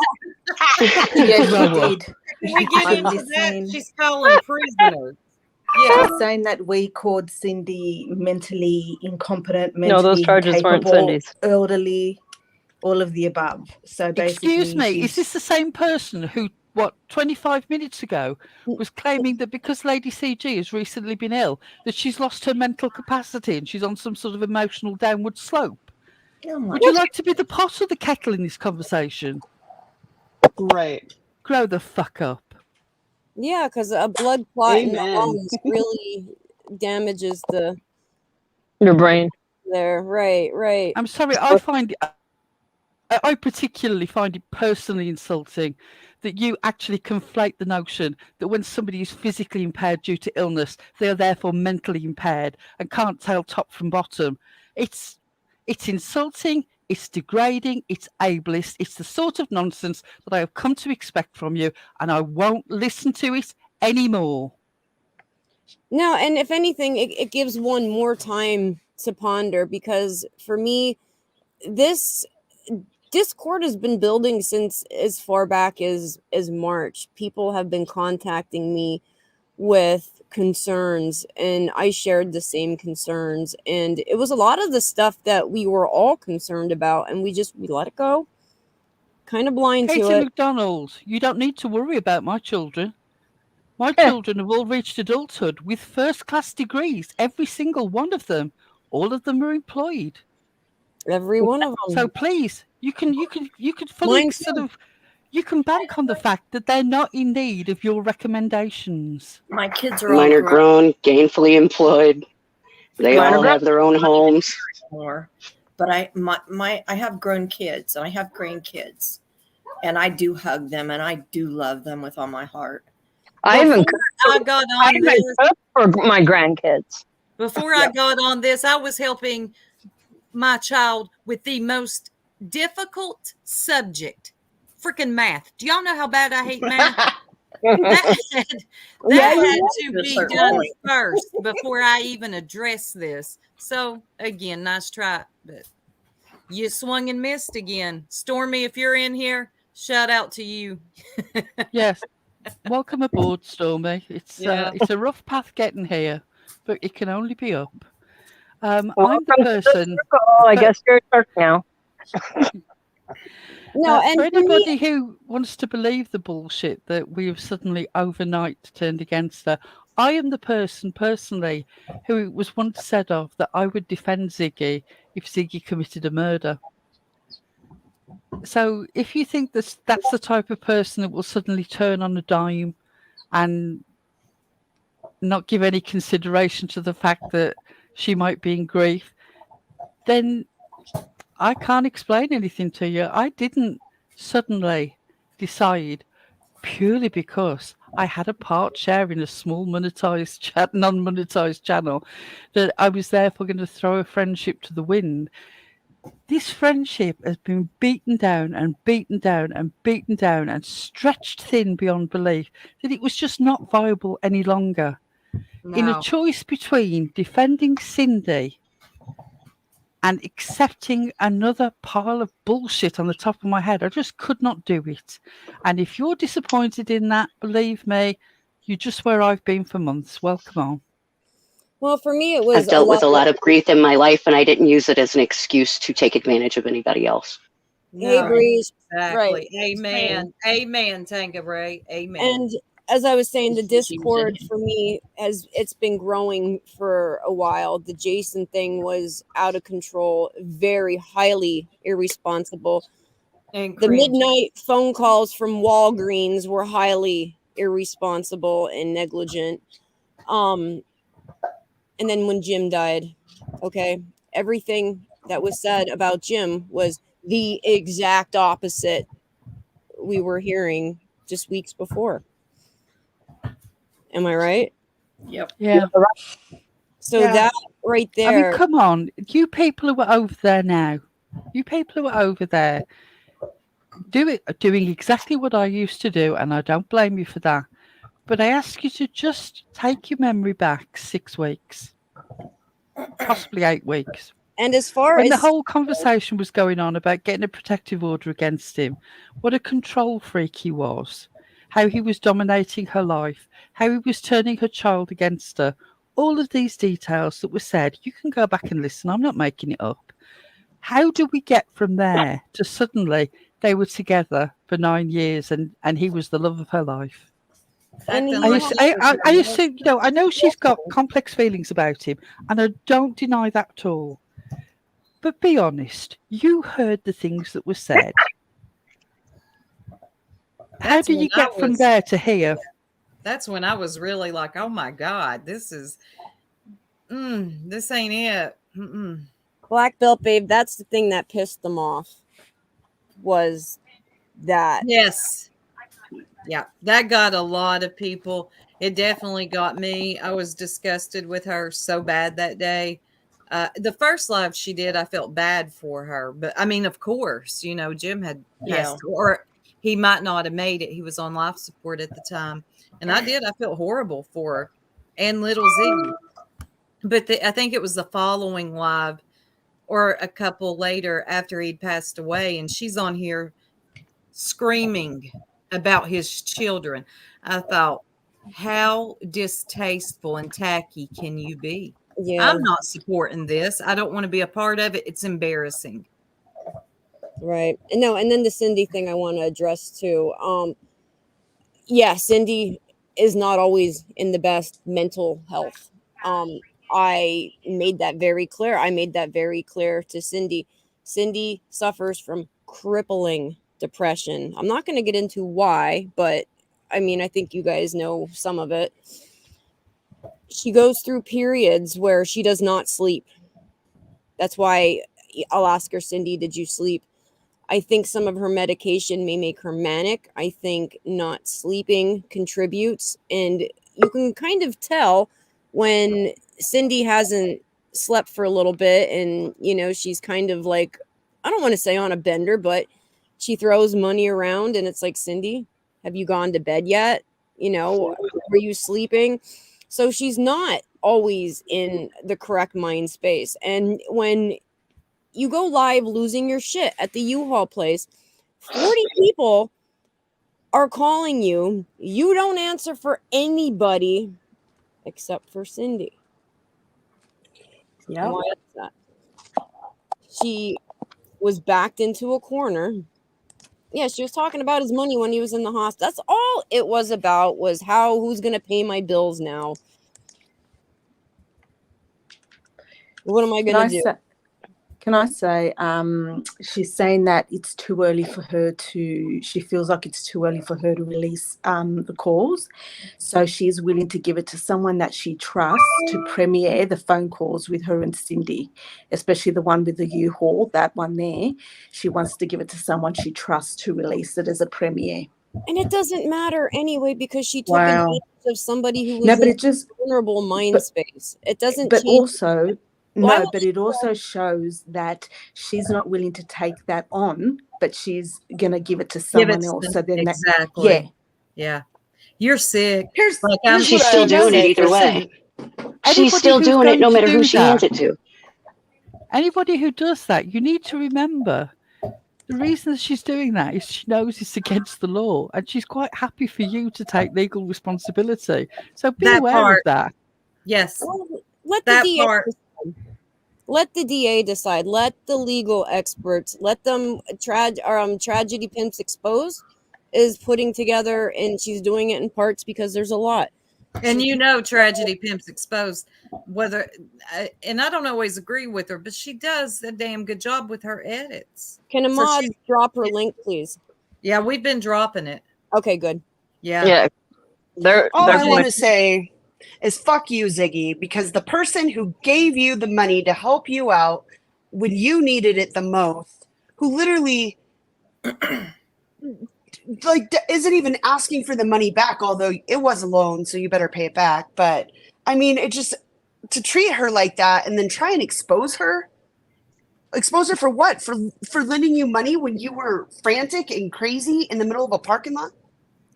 Yes, she did. Can we get into that? She's calling prisoners. Yeah, saying that we called Cindy mentally incompetent, mentally those charges weren't incapable, Cindy's. elderly, all of the above. So basically, Excuse me, is this the same person who what, 25 minutes ago, was claiming that because Lady CG has recently been ill, that she's lost her mental capacity and she's on some sort of emotional downward slope. Oh my Would you like to be the pot or the kettle in this conversation? Right. Grow the fuck up. Yeah, because a blood clot in the Amen. lungs really damages Your brain. there. Right. I'm sorry, I particularly find it personally insulting that you actually conflate the notion that when somebody is physically impaired due to illness, they are therefore mentally impaired and can't tell top from bottom. It's insulting, it's degrading, it's ableist, it's the sort of nonsense that I have come to expect from you, and I won't listen to it anymore. No, and if anything, it gives one more time to ponder, because for me, this Discord has been building since as far back as March. People have been contacting me with concerns, and I shared the same concerns, and it was a lot of the stuff that we were all concerned about, and we let it go, kind of blind to Katie it. McDonald, you don't need to worry about my children. My children have all reached adulthood with first-class degrees, every single one of them. All of them are employed. Every one of them. So please, you can fully Mine sort too. of, you can bank on the fact that they're not in need of your recommendations. My kids are all Mine are grown, gainfully employed. They Mine are all have their own homes. more. But I have grown kids and I have grandkids, and I do hug them and I do love them with all my heart. I even I got on this. cooked for my grandkids. Before I got on this, I was helping my child with the most difficult subject, freaking math. Do y'all know how bad I hate math? that had to be done first before I even address this. So again, nice try, but you swung and missed again. Stormy, if you're in here, shout out to you. Yes. Welcome aboard, Stormy. It's a rough path getting here, but it can only be up. I'm the person. I guess you're a Turk now. No, and for anybody who wants to believe the bullshit that we have suddenly overnight turned against her, I am the person personally who was once said of that I would defend Ziggy if Ziggy committed a murder. So if you think that's the type of person that will suddenly turn on a dime and not give any consideration to the fact that she might be in grief, then I can't explain anything to you. I didn't suddenly decide purely because I had a part share in a small monetized non-monetized channel that I was therefore going to throw a friendship to the wind. This friendship has been beaten down and beaten down and beaten down and stretched thin beyond belief that it was just not viable any longer. No. In a choice between defending Cindy and accepting another pile of bullshit on the top of my head, I just could not do it. And if you're disappointed in that, believe me, you're just where I've been for months. Welcome on. Well, for me, it was I've dealt with a lot of grief in my life, and I didn't use it as an excuse to take advantage of anybody else. Hey, Breeze. Exactly. Right. Amen. Amen, Tanga Ray. Amen. And as I was saying, the Discord for me it's been growing for a while. The Jason thing was out of control, very highly irresponsible. And the cringe. midnight phone calls from Walgreens were highly irresponsible and negligent. And then when Jim died, okay, everything that was said about Jim was the exact opposite we were hearing just weeks before. Am I right? Yep. Yeah. So that right there. I mean, come on. You people who are over there now, you people who are over there, doing exactly what I used to do, and I don't blame you for that. But I ask you to just take your memory back 6 weeks, possibly 8 weeks. And as far when as the whole conversation was going on about getting a protective order against him, what a control freak he was, how he was dominating her life, how he was turning her child against her, all of these details that were said, you can go back and listen. I'm not making it up. How do we get from there to suddenly they were together for 9 years, and he was the love of her life. And Acting he like has- I assume, you know, I know she's got complex feelings about him, and I don't deny that at all. But be honest, you heard the things that were said. How That's do you when I get from was- there to here? That's when I was really like, oh my God, this is, this ain't it. Mm-mm. Black Belt Babe, that's the thing that pissed them off, was that. Yes. Yeah, that got a lot of people. It definitely got me. I was disgusted with her so bad that day. The first live she did, I felt bad for her. But I mean, of course, you know, Jim had passed, or he might not have made it. He was on life support at the time. And I felt horrible for her and little Ziggy. But I think it was the following live or a couple later after he'd passed away. And she's on here screaming about his children. I thought, how distasteful and tacky can you be? Yeah. I'm not supporting this. I don't want to be a part of it. It's embarrassing. Right. No, and then the Cindy thing I want to address too. Yeah, Cindy is not always in the best mental health. I made that very clear. I made that very clear to Cindy. Cindy suffers from crippling depression. I'm not going to get into why, but I mean, I think you guys know some of it. She goes through periods where she does not sleep. That's why I'll ask her, Cindy, did you sleep? I think some of her medication may make her manic. I think not sleeping contributes. And you can kind of tell when Cindy hasn't slept for a little bit and, you know, she's kind of like, I don't want to say on a bender, but she throws money around and it's like, Cindy, have you gone to bed yet? You know, were you sleeping? So she's not always in the correct mind space. And when you go live losing your shit at the U-Haul place, 40 people are calling you. You don't answer for anybody except for Cindy. Yeah. Why is that? She was backed into a corner. Yeah, she was talking about his money when he was in the hospital. That's all it was about, was who's going to pay my bills now? What am I going to do? Can I say, she's saying that it's too early for her she feels like it's too early for her to release the calls. So she's willing to give it to someone that she trusts to premiere the phone calls with her and Cindy, especially the one with the U-Haul, that one there. She wants to give it to someone she trusts to release it as a premiere. And it doesn't matter anyway, because she took advantage of somebody who was No, but in it just, vulnerable mind space. It doesn't but change. also, Why no, would but it also shows that she's not willing to take that on, but she's going to give it to Give it someone to else. them. So then Exactly. yeah. Yeah. You're sick. Here's Like, here's She's what I still would doing it say either for way. Cindy. She's Anybody still who's doing it going no to matter who do she hands that, it to. anybody who does that, you need to remember the reason that she's doing that is she knows it's against the law, and she's quite happy for you to take legal responsibility. So be that aware part. of that. Yes. let the That DA part. decide. Let the DA decide. Let the legal experts. Let them. Tragedy Pimps Exposed is putting together, and she's doing it in parts because there's a lot. And you know, Tragedy Pimps Exposed, whether, and I don't always agree with her, but she does a damn good job with her edits. Can a So mod she- drop her link, please? Yeah, we've been dropping it. Okay, good. Yeah. Yeah. All I They're want to say is fuck you, Ziggy, because the person who gave you the money to help you out when you needed it the most, who literally like isn't even asking for the money back, although it was a loan, so you better pay it back. But I mean, it just, to treat her like that and then try and expose her for what? For lending you money when you were frantic and crazy in the middle of a parking lot?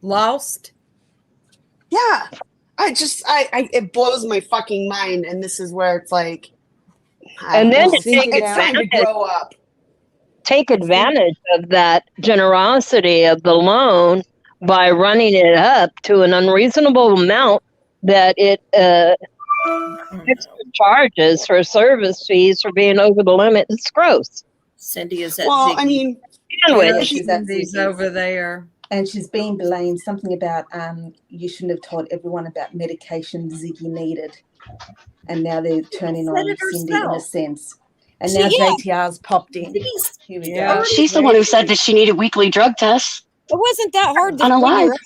Lost. Yeah. It blows my fucking mind. And this is where it's like, And then to it's time to grow up. take advantage of that generosity of the loan by running it up to an unreasonable amount that it extra charges for service fees for being over the limit. It's gross. Cindy is at Well, Ziggy. I mean, Sandwich. She's at Cindy's CPS. over there. And she's being blamed something about you shouldn't have told everyone about medication Ziggy needed. And now they're turning said on it Cindy in a herself. sense. And now JTR's popped in. Ziggy's Here we Yeah. go. She's the one who said that she needed weekly drug tests It wasn't that hard to on a figure live. out.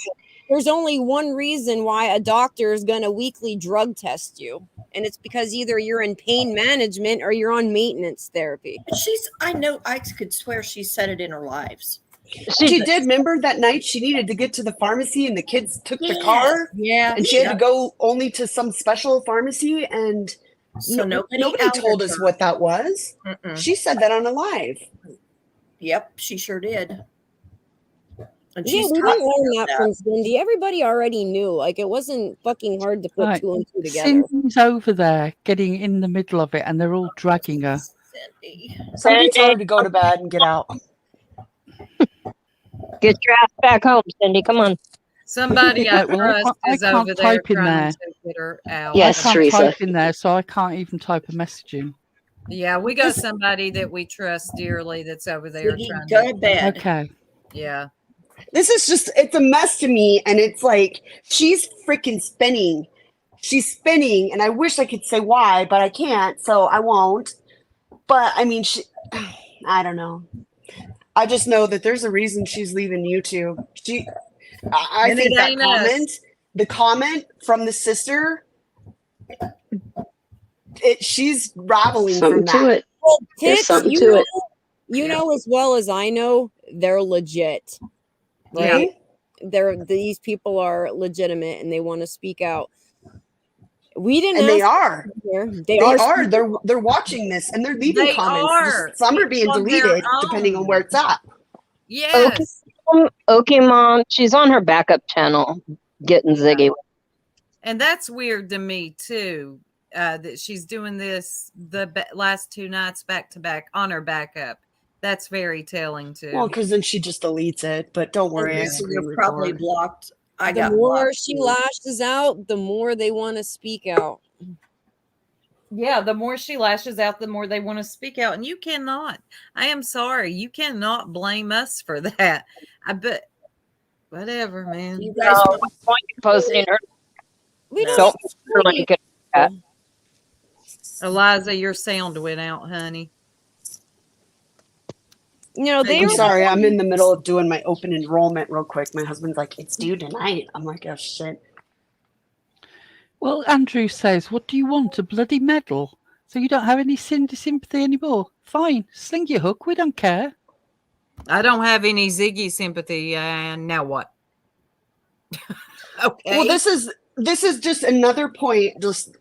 There's only one reason why a doctor is going to weekly drug test you. And it's because either you're in pain management or you're on maintenance therapy. I know, I could swear she said it in her lives. She did. Remember that night she needed to get to the pharmacy and the kids took the car Yeah. and she had to go only to some special pharmacy and So nobody told outed us her. what that was. Mm-mm. She said that on a live. Yep, she sure did. And Yeah, she's we didn't talking learn about that from Cindy. Everybody already knew. Like, it wasn't fucking hard to put Right. two and two together. Cindy's over there getting in the middle of it and they're all dragging her. Cindy. Somebody tell her to go to bed and get out. Get your ass back home, Cindy. Come on. Somebody I Right, well, I trust can't- is I can't over there type in trying there. to get her out. Yes, I can't Teresa. type in there, so I can't even type a message in. Yeah, we got somebody that we trust dearly that's over there Ziggy, trying go to bed. Okay. Yeah. This is just, it's a mess to me. And it's like, she's freaking spinning. She's spinning. And I wish I could say why, but I can't. So I won't. But I mean, I don't know. I just know that there's a reason she's leaving YouTube. I And think it that ain't us. the comment from the sister, she's raveling from Something to that. it. There's Tits, something you to know, it. you know as well as I know, they're legit. Right? These people are legitimate and they want to speak out. We didn't And they ask are. here. They are. They're watching this and they're leaving They comments. are. Some are being On their deleted depending on own. where it's at. Yes. Okay, Mom. She's on her backup channel getting Ziggy. And that's weird to me too. That she's doing this last 2 nights back to back on her backup. That's very telling too. Well, because then she just deletes it. But don't worry, I So screen you're probably record. blocked. I the got more blocked she too. lashes out, the more they want to speak out. Yeah, the more she lashes out, the more they want to speak out. And you cannot. I am sorry. You cannot blame us for that. I bet. Whatever, man. You guys No, posting her. We No. don't. Like it. Eliza, your sound went out, honey. You know, they I'm were sorry, I'm in the middle of doing my open enrollment real quick. My husband's like, it's due tonight. I'm like, oh shit. Well, Andrew says, what do you want? A bloody medal? So you don't have any Cindy sympathy anymore? Fine. Sling your hook. We don't care. I don't have any Ziggy sympathy. And now what? Okay. Well, this is just another point. Just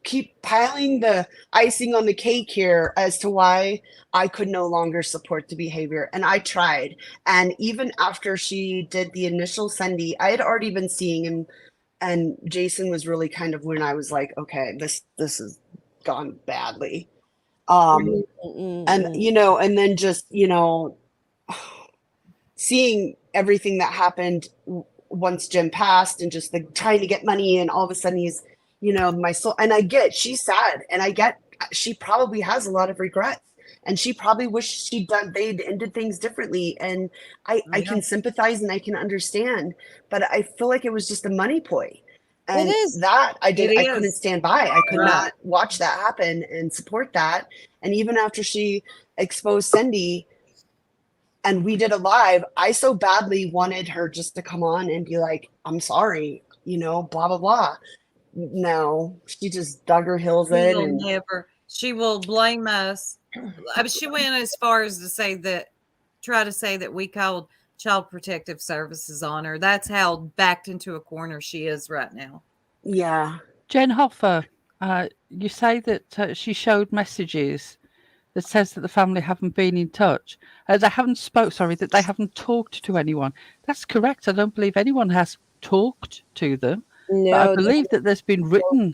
keep piling the icing on the cake here as to why I could no longer support the behavior. And I tried. And even after she did the initial Cindy, I had already been seeing him. And Jason was really kind of when I was like, okay, this has gone badly. And and then just seeing everything that happened once Jim passed and just trying to get money and all of a sudden he's my soul. And I get she's sad and I get she probably has a lot of regrets and she probably wished they'd ended things differently. And I can sympathize and I can understand, but I feel like it was just a money ploy. And It is. that I couldn't is. stand by. I could Right. not watch that happen and support that. And even after she exposed Cindy and we did a live, I so badly wanted her just to come on and be like, I'm sorry, blah, blah, blah. No, she just dug her heels in. She'll And never. She will blame us. I mean, she went as far as to try to say that we called Child Protective Services on her. That's how backed into a corner she is right now. yeah. Jen Hoffer, you say that she showed messages that says that the family haven't been in touch. That they haven't talked to anyone. That's correct. I don't believe anyone has talked to them. No, But I believe that there's been written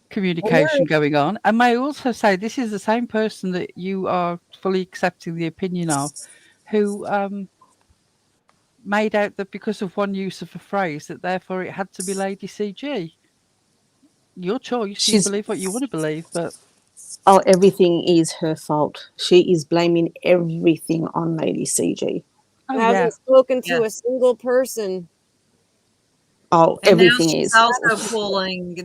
communication going on. And may I also say this is the same person that you are fully accepting the opinion of, who made out that because of one use of a phrase that therefore it had to be Lady CG. Your choice. You believe what you want to believe, but Oh, everything is her fault. She is blaming everything on Lady CG. Oh, I haven't yeah. spoken to Yeah. a single person. Oh, And now everything she's is. also pulling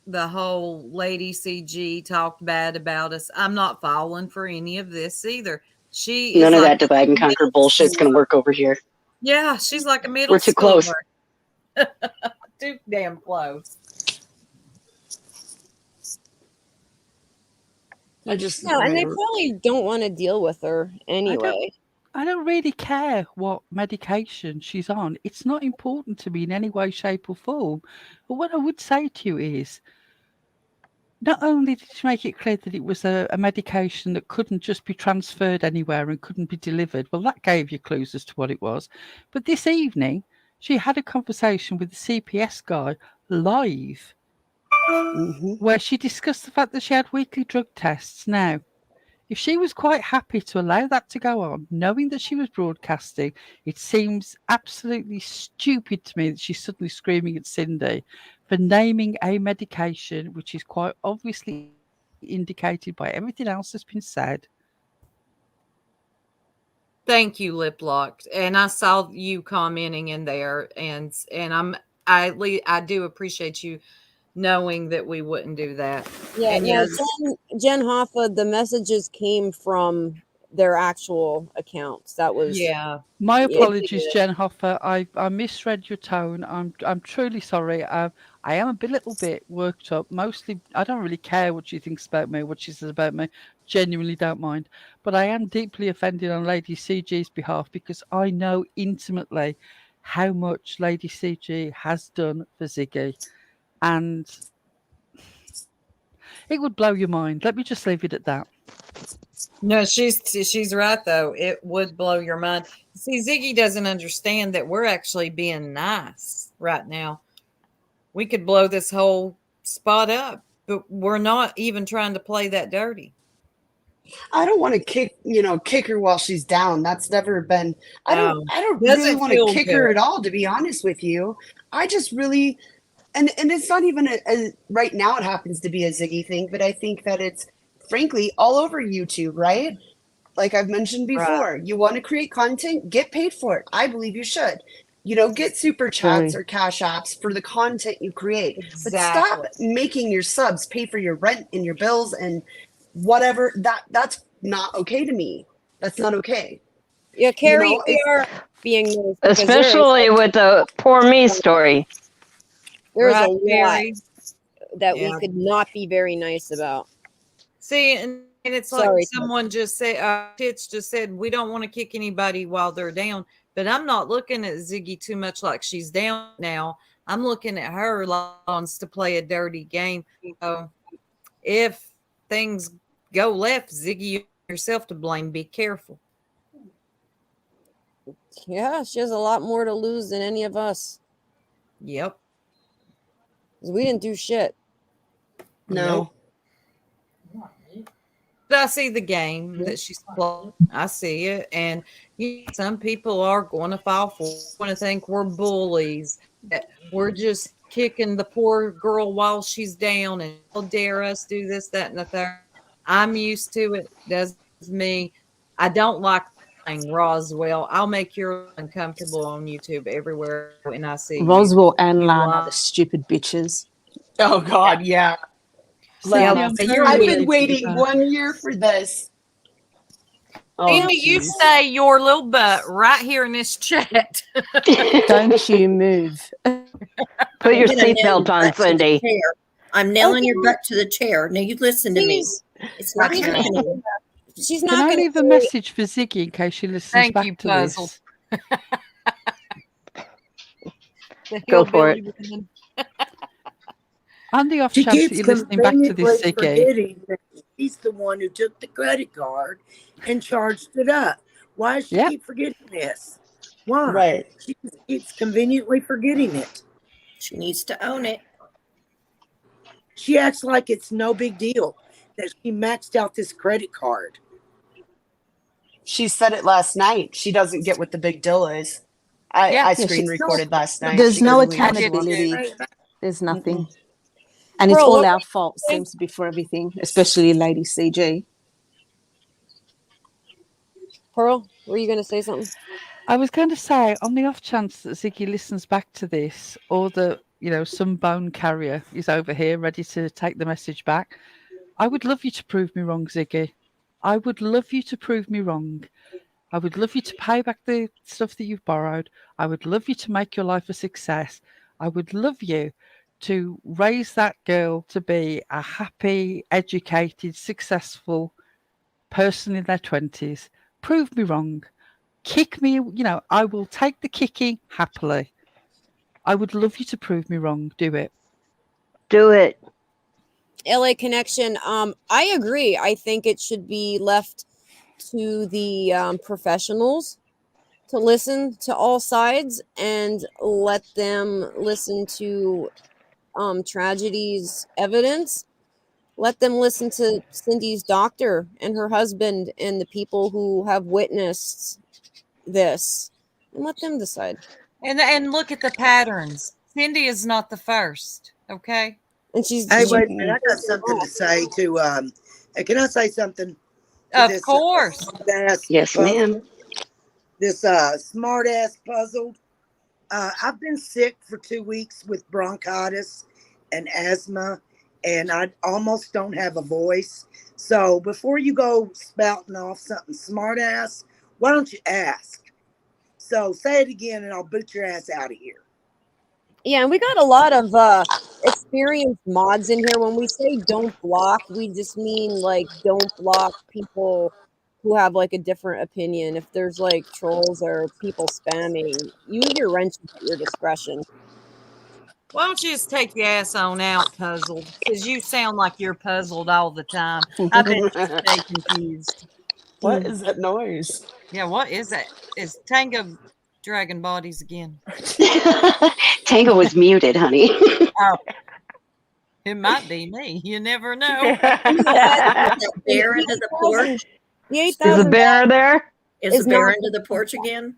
the whole Lady CG talked bad about us. I'm not falling for any of this either. She is None of like that divide and a conquer middle bullshit's going to schooler. work over here. Yeah, she's like a middle We're too close. schooler. Too damn close. I just No, and they probably don't want to deal with her anyway. I don't really care what medication she's on. It's not important to me in any way, shape, or form. But what I would say to you is, not only did she make it clear that it was a medication that couldn't just be transferred anywhere and couldn't be delivered, well, that gave you clues as to what it was. But this evening, she had a conversation with the CPS guy live, where she discussed the fact that she had weekly drug tests. Now, if she was quite happy to allow that to go on, knowing that she was broadcasting, it seems absolutely stupid to me that she's suddenly screaming at Cindy for naming a medication which is quite obviously indicated by everything else that's been said. Thank you, Lip Locked. And I saw you commenting in there, and I do appreciate you knowing that we wouldn't do that. Yeah, And no, yes, Jen Hoffa, the messages came from their actual accounts. That was yeah. My Yeah. apologies, Jen Hoffer. I misread your tone. I'm truly sorry. I am a little bit worked up. Mostly, I don't really care what she thinks about me, what she says about me. Genuinely don't mind. But I am deeply offended on Lady CG's behalf because I know intimately how much Lady CG has done for Ziggy, and it would blow your mind. Let me just leave it at that. No, she's right though. It would blow your mind. See, Ziggy doesn't understand that we're actually being nice right now. We could blow this whole spot up, but we're not even trying to play that dirty. I don't want to kick her while she's down. That's never been. I don't Doesn't really want to feel kick her good. at all, to be honest with you. I just really, and it's not even right now. It happens to be a Ziggy thing, but I think that it's frankly all over YouTube, right? Like I've mentioned before, you want to create content, get paid for it. I believe you should. Get super chats or cash apps for the content you create. But stop making your subs pay for your rent and your bills and whatever. That's not okay to me. That's not okay. Yeah, Carrie, we are being nice because Especially with the poor me story. there's Right, a lot Carrie? that we Yeah. could not be very nice about. See, and it's Sorry, like someone just said, Tits just said, we don't want to kick anybody while they're down. But I'm not looking at Ziggy too much like she's down now. I'm looking at her like wants to play a dirty game. So if things go left, Ziggy, you yourself to blame. Be careful. Yeah, she has a lot more to lose than any of us. Yep. 'Cause we didn't do shit. No. But I see the game that she's playing. I see it. And some people are going to fall for it, going to think we're bullies, that we're just kicking the poor girl while she's down and how dare us do this, that, and the third. I'm used to it. Does me. I don't like playing Roswell. I'll make you uncomfortable on YouTube everywhere when I see Roswell and you Lana, the stupid bitches. Oh God, yeah. Yeah, I've been waiting 1 year for this. Cindy, you stay your little butt right here in this chat. Don't you move. Put your I'm gonna nail seatbelt your on, butt to the Cindy. chair. I'm nailing your butt to the chair. Now you listen to me. It's not happening. She's Can not I going leave a message for Ziggy in case she listens Thank back you, to Puzzle. this? Go for it. On the off She chance that keeps you're listening back to this, conveniently Ziggy, forgetting that she's the one who took the credit card and charged it up. Why does she keep forgetting this? Why? Right. She just keeps conveniently forgetting it. She needs to own it. She acts like it's no big deal that she maxed out this credit card. She said it last night. She doesn't get what the big deal is. I screen recorded last night. There's She no couldn't believe it. accountability. There's nothing. And it's Pearl, all what our were you fault, saying? seems to be for everything, especially Lady CG. Pearl, were you going to say something? I was going to say, on the off chance that Ziggy listens back to this, or that, some bone carrier is over here ready to take the message back, I would love you to prove me wrong, Ziggy. I would love you to prove me wrong. I would love you to pay back the stuff that you've borrowed. I would love you to make your life a success. I would love you to raise that girl to be a happy, educated, successful person in their 20s. Prove me wrong. Kick me, I will take the kicking happily. I would love you to prove me wrong. Do it. Do it. LA Connection. I agree. I think it should be left to the professionals to listen to all sides and let them listen to tragedy's evidence. Let them listen to Cindy's doctor and her husband and the people who have witnessed this, and let them decide. And look at the patterns. Cindy is not the first. Okay. And she's Hey, wait a minute. I got something to say to. Can I say something? To Of this, course. smart-ass Yes, puzzle? ma'am. This smart ass puzzle. I've been sick for 2 weeks with bronchitis and asthma, and I almost don't have a voice. So before you go spouting off something smart ass, why don't you ask? So say it again, and I'll boot your ass out of here. Yeah, and we got a lot of experienced mods in here. When we say don't block, we just mean like don't block people who have like a different opinion. If there's like trolls or people spamming, use your wrenches at your discretion. Why don't you just take your ass on out, puzzled? Because you sound like you're puzzled all the time. I bet you stay confused. What is that noise? Yeah, what is that? Is Tango dragging bodies again? Tango was muted, honey. Oh, it might be me. You never know. That bear into the porch. The Is the 8,000 bear there? Is Is the bear not- into the porch again?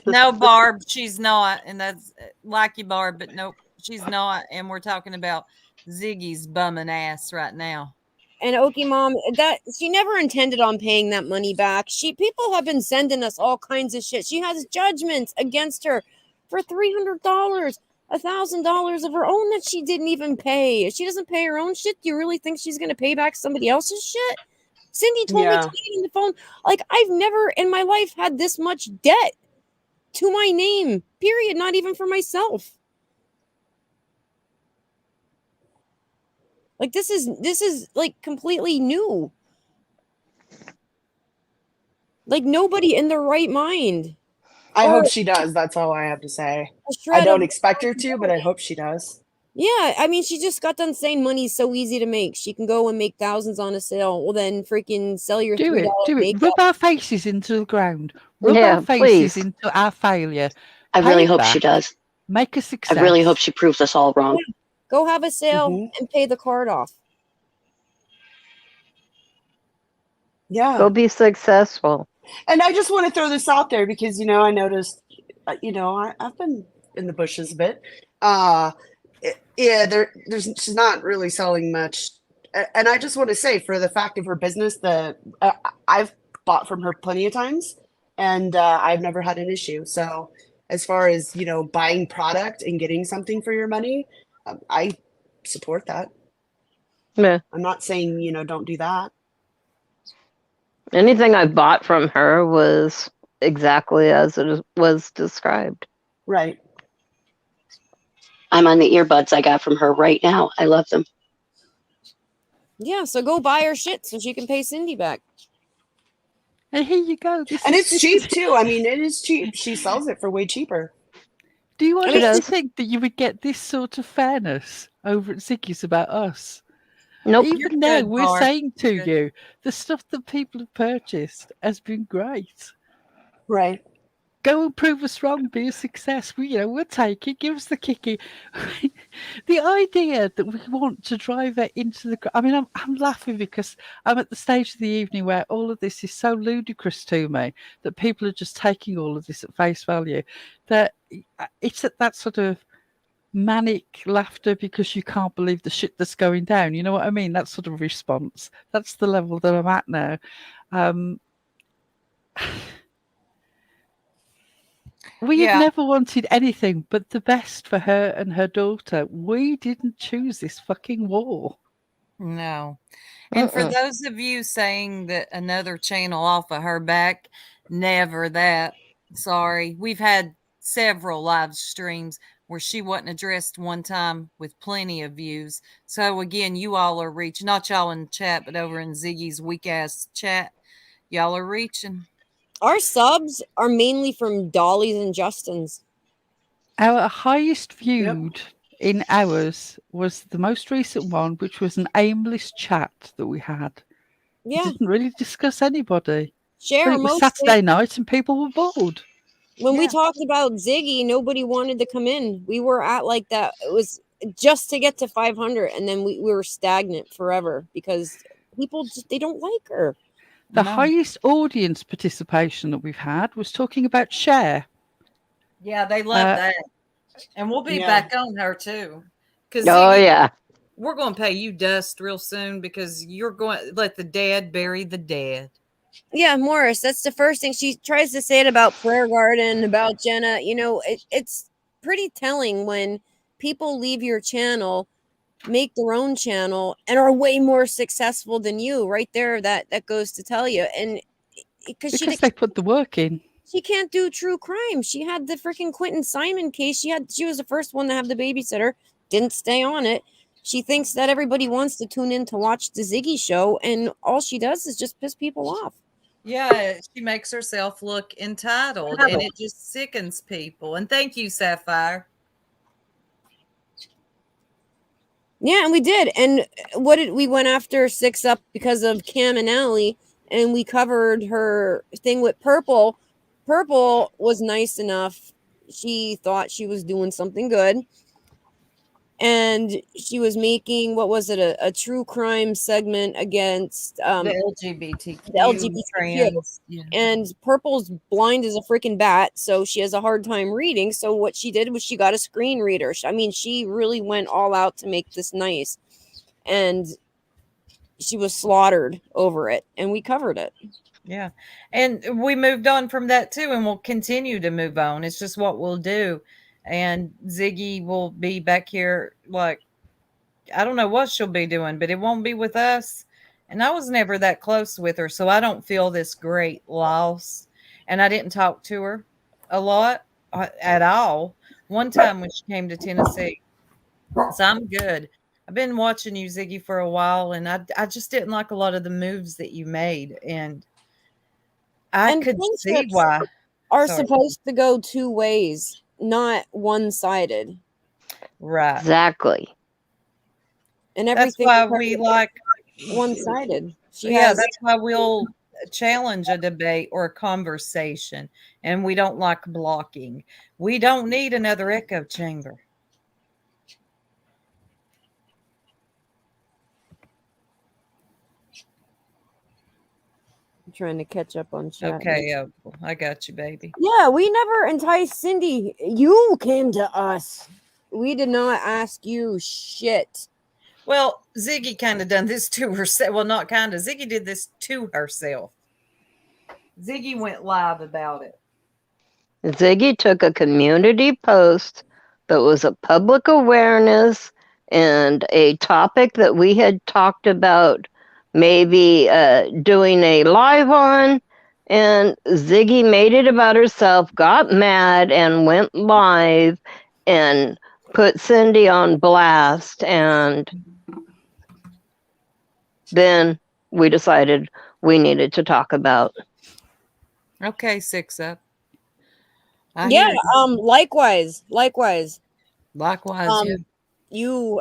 No, Barb, she's not. And that's like you, Barb, but nope, she's not. And we're talking about Ziggy's bumming ass right now. and Okie Mom, that she never intended on paying that money back. People have been sending us all kinds of shit. She has judgments against her for $300, $1,000 of her own that she didn't even pay. If she doesn't pay her own shit, do you really think she's going to pay back somebody else's shit? Cindy told me today on the phone, like, I've never in my life had this much debt to my name, period, not even for myself. Like, this is like completely new. Like, nobody in their right mind. I Or hope she does. That's all I have to say. a shred I don't of expect her to, but I hope she does. Yeah, I mean, she just got done saying money's so easy to make. She can go and make thousands on a sale. Well, then freaking sell your Do $3 it. Do it. makeup. Rub our faces into the ground. Rub Yeah, our faces please. into our failure. I Pay really it hope she back. does. Make a I success. really hope she proves us all wrong. Go have a sale and pay the card off. Yeah. Go be successful. And I just want to throw this out there because, I noticed, I've been in the bushes a bit. She's not really selling much. And I just want to say, for the fact of her business, I've bought from her plenty of times, and I've never had an issue. So as far as, buying product and getting something for your money, I support that. Yeah. I'm not saying, don't do that. Anything I bought from her was exactly as it was described. Right. I'm on the earbuds I got from her right now. I love them. Yeah, so go buy her shit so she can pay Cindy back. And here you go. And it's cheap too. I mean, it is cheap. She sells it for way cheaper. Do you I mean, honestly think that you would get this sort of fairness over at Ziggy's about us? Nope. You're Even now, good, we're Barb. saying to You're good. you, the stuff that people have purchased has been great. Right. Go and prove us wrong. Be a success. We'll take it. Give us the kicky. The idea that we want to drive her into the. I mean, I'm laughing because I'm at the stage of the evening where all of this is so ludicrous to me that people are just taking all of this at face value. That it's at that sort of manic laughter because you can't believe the shit that's going down. You know what I mean? That sort of response. That's the level that I'm at now. We had never wanted anything but the best for her and her daughter. We didn't choose this fucking war. No. And for those of you saying that another channel off of her back, never that. Sorry. We've had several live streams where she wasn't addressed one time with plenty of views. So again, you all are reaching, not y'all in the chat, but over in Ziggy's weak ass chat, y'all are reaching. Our subs are mainly from Dolly's and Justin's. Our highest viewed in hours was the most recent one, which was an aimless chat that we had. Yeah. We didn't really discuss anybody. Share But it was Saturday night and people were bored. When we talked about Ziggy, nobody wanted to come in. We were at like that. It was just to get to 500, and then we were stagnant forever because people just, they don't like her. The highest audience participation that we've had was talking about Cher. Yeah, they love that. And we'll be back on her too. We're going to pay you dust real soon because you're going to let the dead bury the dead. Yeah, Morris, that's the first thing she tries to say it about Prayer Garden, about Jenna. You know, it's pretty telling when people leave your channel, make their own channel, and are way more successful than you. Right there, that goes to tell you. And because they put the work in. She can't do true crime. She had the freaking Quentin Simon case. She was the first one to have the babysitter. Didn't stay on it. She thinks that everybody wants to tune in to watch the Ziggy show, and all she does is just piss people off. Yeah, she makes herself look entitled, and it just sickens people. And thank you, Sapphire. Yeah, and we did. And we went after 6 Up because of Cam and Allie, and we covered her thing with Purple. Purple was nice enough. She thought she was doing something good. And she was making, what was it, a true crime segment against the LGBTQ. The LGBTQ. Yeah. And Purple's blind as a freaking bat, so she has a hard time reading. So what she did was she got a screen reader. I mean, she really went all out to make this nice. And she was slaughtered over it, and we covered it. Yeah. And we moved on from that too, and we'll continue to move on. It's just what we'll do. And Ziggy will be back here, like, I don't know what she'll be doing, but it won't be with us. And I was never that close with her, so I don't feel this great loss. And I didn't talk to her a lot at all. One time when she came to Tennessee. So I'm good. I've been watching you, Ziggy, for a while, and I just didn't like a lot of the moves that you made. And I could see why. Are supposed to go 2 ways, not one-sided. Right. Exactly. And everything that's why we like one-sided. That's why we'll challenge a debate or a conversation, and we don't like blocking. We don't need another echo chamber. I'm trying to catch up on chat. Okay, I got you, baby. Yeah, we never enticed Cindy. You came to us. We did not ask you shit. Well, Ziggy kind of done this to herself. Well, not kind of. Ziggy did this to herself. Ziggy went live about it. Ziggy took a community post that was a public awareness and a topic that we had talked about maybe doing a live on, and Ziggy made it about herself, got mad, and went live and put Cindy on blast, and then we decided we needed to talk about. Okay, 6 Up. Yeah, likewise. Yeah. You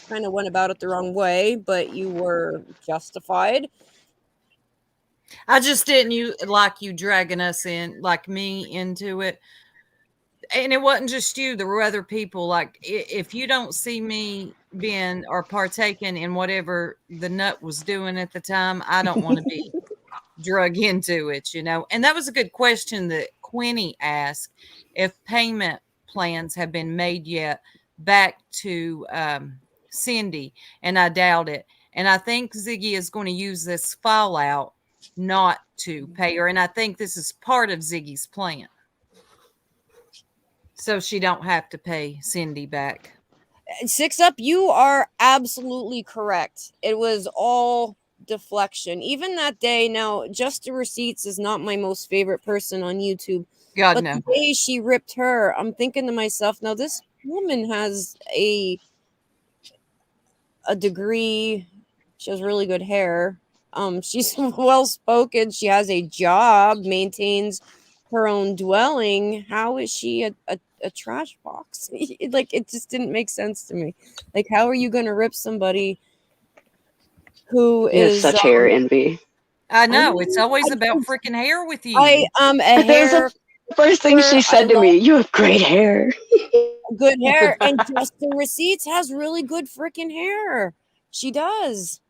kind of went about it the wrong way, but you were justified. I just didn't like you dragging us in, like me, into it. And it wasn't just you. There were other people. Like, if you don't see me being or partaking in whatever the nut was doing at the time, I don't want to be drug into it, you know. And that was a good question that Quinny asked. If payment plans have been made yet back to Cindy, and I doubt it. And I think Ziggy is going to use this fallout not to pay her. And I think this is part of Ziggy's plan. So she don't have to pay Cindy back. Six Up, you are absolutely correct. It was all deflection. Even that day, now, Just the Receipts is not my most favorite person on YouTube. God, but no. the day she ripped her, I'm thinking to myself, now this woman has a degree. She has really good hair. She's well spoken. She has a job, maintains her own dwelling. How is she a trash box? Like, it just didn't make sense to me. Like, how are you going to rip somebody who You have is such hair envy. I know. It's always about freaking hair with you. a hair. The first thing she said to me, "You have great hair." Good hair. And Justin Receipts has really good freaking hair. She does.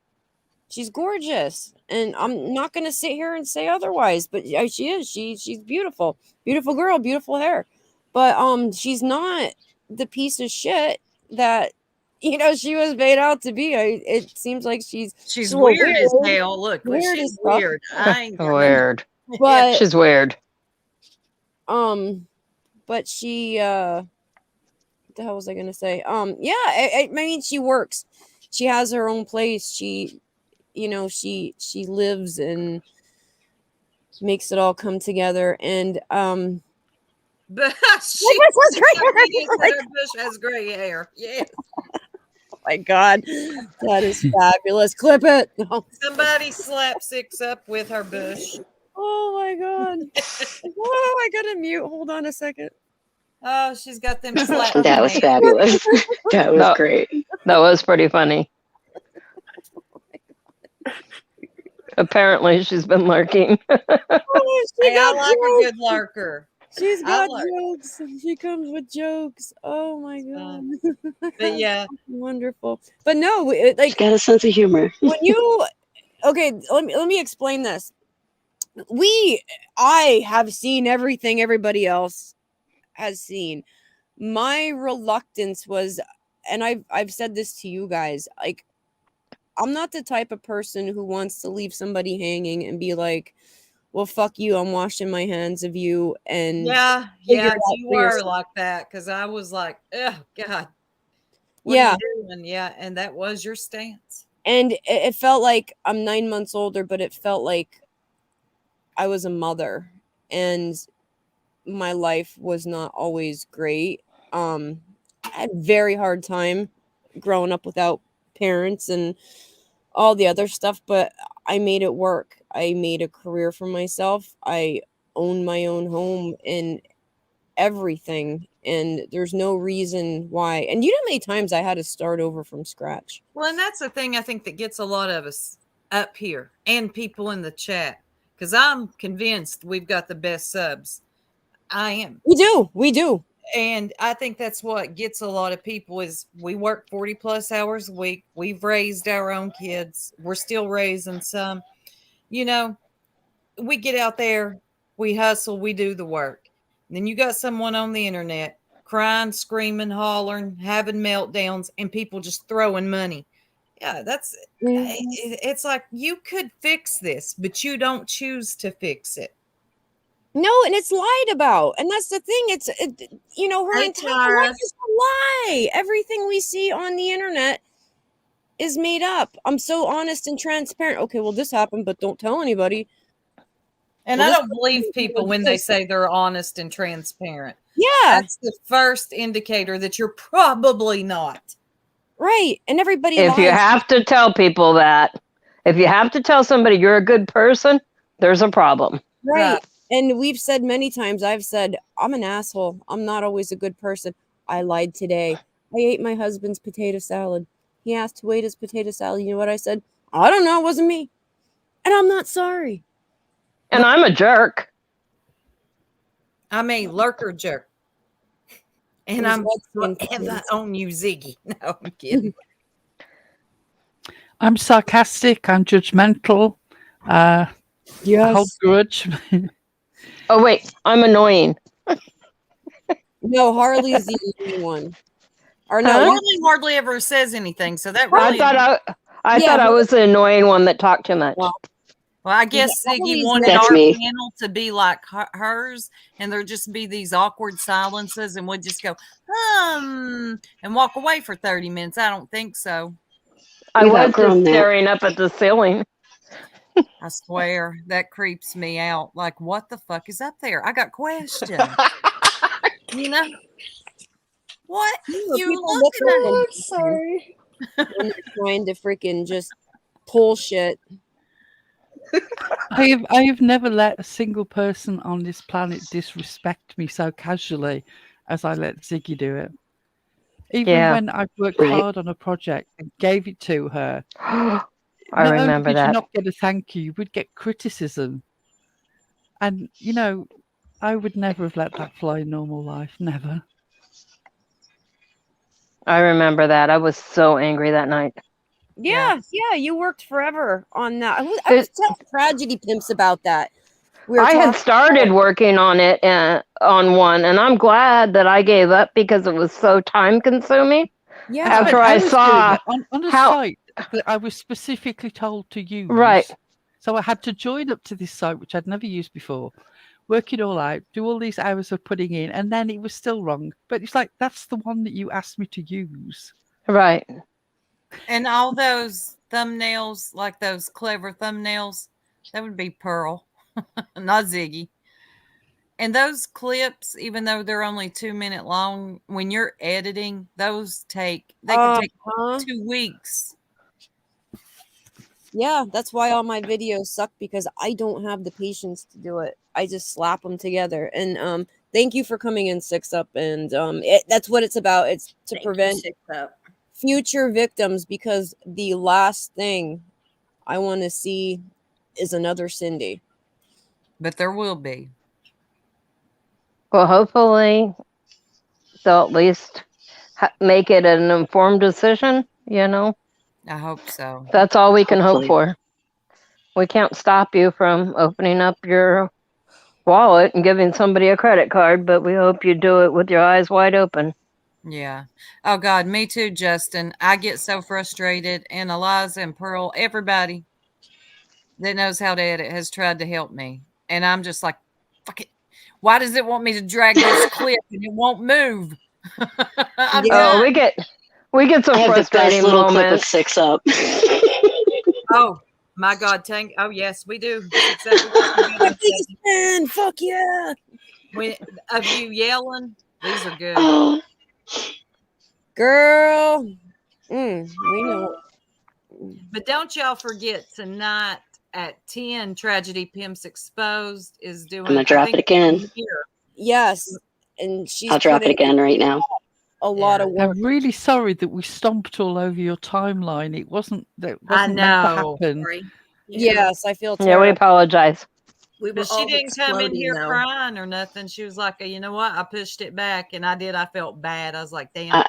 She's gorgeous. And I'm not going to sit here and say otherwise, but she is. She's beautiful. Beautiful girl, beautiful hair. But she's not the piece of shit that, you know, she was made out to be. It seems like she's weird as hell. Look, she's weird. I ain't Weird. But she's weird. But she what the hell was I gonna say? Yeah, I mean, she works. She has her own place. She, you know, she lives and makes it all come together. And Bush has gray hair. Yeah. Oh my God, that is fabulous. Clip it. No. Somebody slap Six Up with her bush. Oh my God. Oh, I gotta mute. Hold on a second. Oh, she's got them slaps. That was fabulous. That was great. That was pretty funny. Apparently, she's been lurking. Oh, I like a good lurker. She's got jokes. She comes with jokes. Oh my God. But yeah, wonderful. But no, like, She's got a sense of humor. when you, okay, let me explain this. I have seen everything everybody else has seen. My reluctance was, and I've said this to you guys, like, I'm not the type of person who wants to leave somebody hanging and be like, well, fuck you, I'm washing my hands of you. And yeah, you were like that, because I was like, oh God, what are you doing? Yeah, and that was your stance. And it felt like, I'm 9 months older, but it felt like I was a mother, and my life was not always great. I had a very hard time growing up without parents and all the other stuff, but I made it work. I made a career for myself. I own my own home and everything, and there's no reason why. And you know how many times I had to start over from scratch? Well, and that's the thing I think that gets a lot of us up here and people in the chat, because I'm convinced we've got the best subs. I am. We do. And I think that's what gets a lot of people is we work 40 plus hours a week. We've raised our own kids. We're still raising some. You know, we get out there, we hustle, we do the work. And then you got someone on the internet crying, screaming, hollering, having meltdowns, and people just throwing money. Yeah, it's like, you could fix this, but you don't choose to fix it. No, and it's lied about. And that's the thing. You know, her entire life is a lie. Everything we see on the internet is made up. I'm so honest and transparent. Okay, well, this happened, but don't tell anybody. And I don't believe people when they say they're honest and transparent. Yeah. That's the first indicator that you're probably not. Right. And everybody If you have to tell people that, if you have to tell somebody you're a good person, there's a problem. Right. And we've said many times, I've said, I'm an asshole. I'm not always a good person. I lied today. I ate my husband's potato salad. He asked who ate his potato salad. You know what I said? I don't know. It wasn't me. And I'm not sorry. And I'm a jerk. I'm a lurker jerk. And I'm forever on you, Ziggy. No, I'm kidding. I'm sarcastic. I'm judgmental. I hold grudge. Oh, wait. I'm annoying. No, Harley's the only one. Or no, Huh? Harley hardly ever says anything, so that I really. thought I Yeah, thought I was the annoying one that talked too much. well, Well, I guess Ziggy Harley's wanted That's our me. panel to be like hers, and there'd just be these awkward silences, and we'd just go, and walk away for 30 minutes. I don't think so. I We've was just outgrown that. staring up at the ceiling. I swear that creeps me out. Like, what the fuck is up there? I got questions. You know what? Yeah, You people looking at look it? Sorry. when they're trying to freaking just pull shit. I have never let a single person on this planet disrespect me so casually as I let Ziggy do it. Even Yeah. when I worked Right. hard on a project and gave it to her, I not only remember did you that. not get a thank you, you would get criticism. And, you know, I would never have let that fly in normal life. Never. I remember that. I was so angry that night. Yeah, you worked forever on that. I was telling Tragedy Pimps about that. We were I had talking started working on it on one, and I'm glad that I gave up because it was so time consuming. Yeah. After And I was doing saw it on a how- site that I was specifically told to use. Right. So I had to join up to this site, which I'd never used before, work it all out, do all these hours of putting in, and then it was still wrong. But it's like, that's the one that you asked me to use. Right. And all those thumbnails, like those clever thumbnails, that would be Pearl, not Ziggy. And those clips, even though they're only 2-minute long, when you're editing, those can take 2 weeks. Yeah, that's why all my videos suck, because I don't have the patience to do it. I just slap them together. And thank you for coming in, Six Up. And that's what it's about. It's to prevent future victims, because the last thing I want to see is another Cindy. But there will be. Well, hopefully they'll at least make it an informed decision, you know? I hope so. That's all we can hope Hopefully. for. We can't stop you from opening up your wallet and giving somebody a credit card, but we hope you do it with your eyes wide open. Yeah. Oh, God, me too, Justin. I get so frustrated. And Eliza and Pearl, everybody that knows how to edit has tried to help me. And I'm just like, fuck it. Why does it want me to drag this clip and it won't move? Oh, we get some I have the best frustrating little clip of moments. Six Up. Oh, my God. Oh, yes, we do. Man, fuck yeah. Of you yelling, these are good. Oh, Girl. We know. But don't y'all forget, tonight at 10, Tragedy Pimps Exposed is doing. I'm gonna drop it again. Yes. And she's I'll drop it putting again right now. a lot of work. I'm really sorry that we stomped all over your timeline. It wasn't meant to happen. Sorry. Yes, I feel Yeah, terrible. we apologize. We were But she all didn't come in exploding, here though. crying or nothing. She was like, you know what? I pushed it back, and I felt bad. I was like, damn. I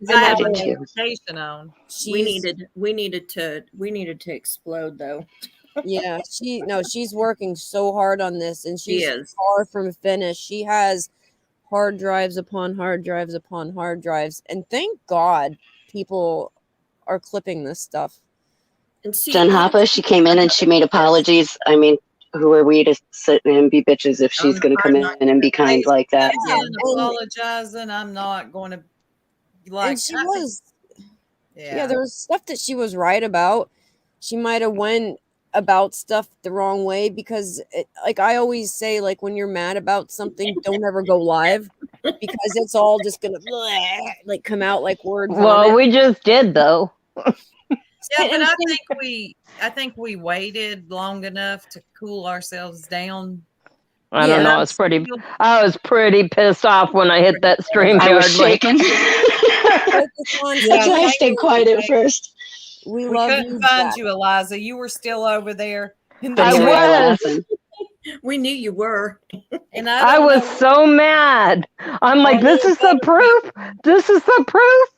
I had did my too. notification on. We needed to explode, though. Yeah, she's working so hard on this, and She she's is. far from finished. She has hard drives upon hard drives upon hard drives, and thank God people are clipping this stuff. And see, Jen Hoppa, she came in and she made apologies. I mean, who are we to sit and be bitches if she's going to come in and be kind like that? Again, apologizing. I'm not going to like. And she was, yeah, there was stuff that she was right about. She might have went about stuff the wrong way, because like I always say, like, when you're mad about something, don't ever go live, because it's all just gonna like come out like word vomit. Well, we just did, though. Yeah, but I think we waited long enough to cool ourselves down. I don't know. I was pretty pissed off when I hit that StreamYard. I was shaking. That's why I stayed quiet at first. We couldn't find you, Eliza. You were still over there. I was. We knew you were. And I was so mad. I'm like, this is the proof. This is the proof.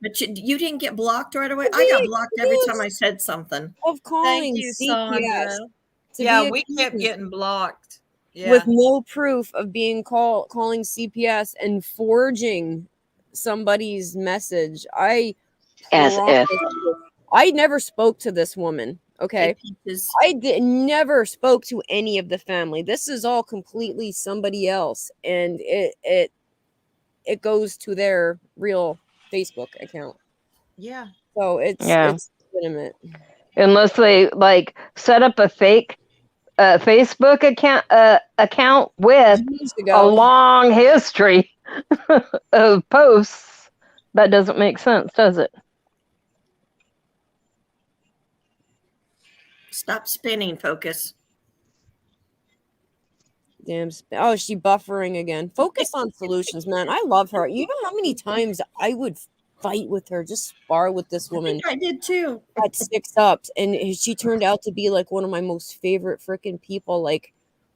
But you didn't get blocked right away. I got blocked every time I said something. Of calling Thank you, CPS. Sandra. Yeah, we kept getting blocked. with no proof of being calling CPS and forging somebody's message. I never spoke to this woman. Okay, never spoke to any of the family. This is all completely somebody else, and it goes to their real Facebook account. Yeah. So it's legitimate. Unless they like set up a fake Facebook account with a long history of posts. That doesn't make sense, does it? Stop spinning, focus. Damn. Oh, she buffering again. Focus on solutions, man. I love her. You know how many times I would fight with her, just spar with this woman. I did too. At 6 Ups, and she turned out to be like one of my most favorite freaking people. Like,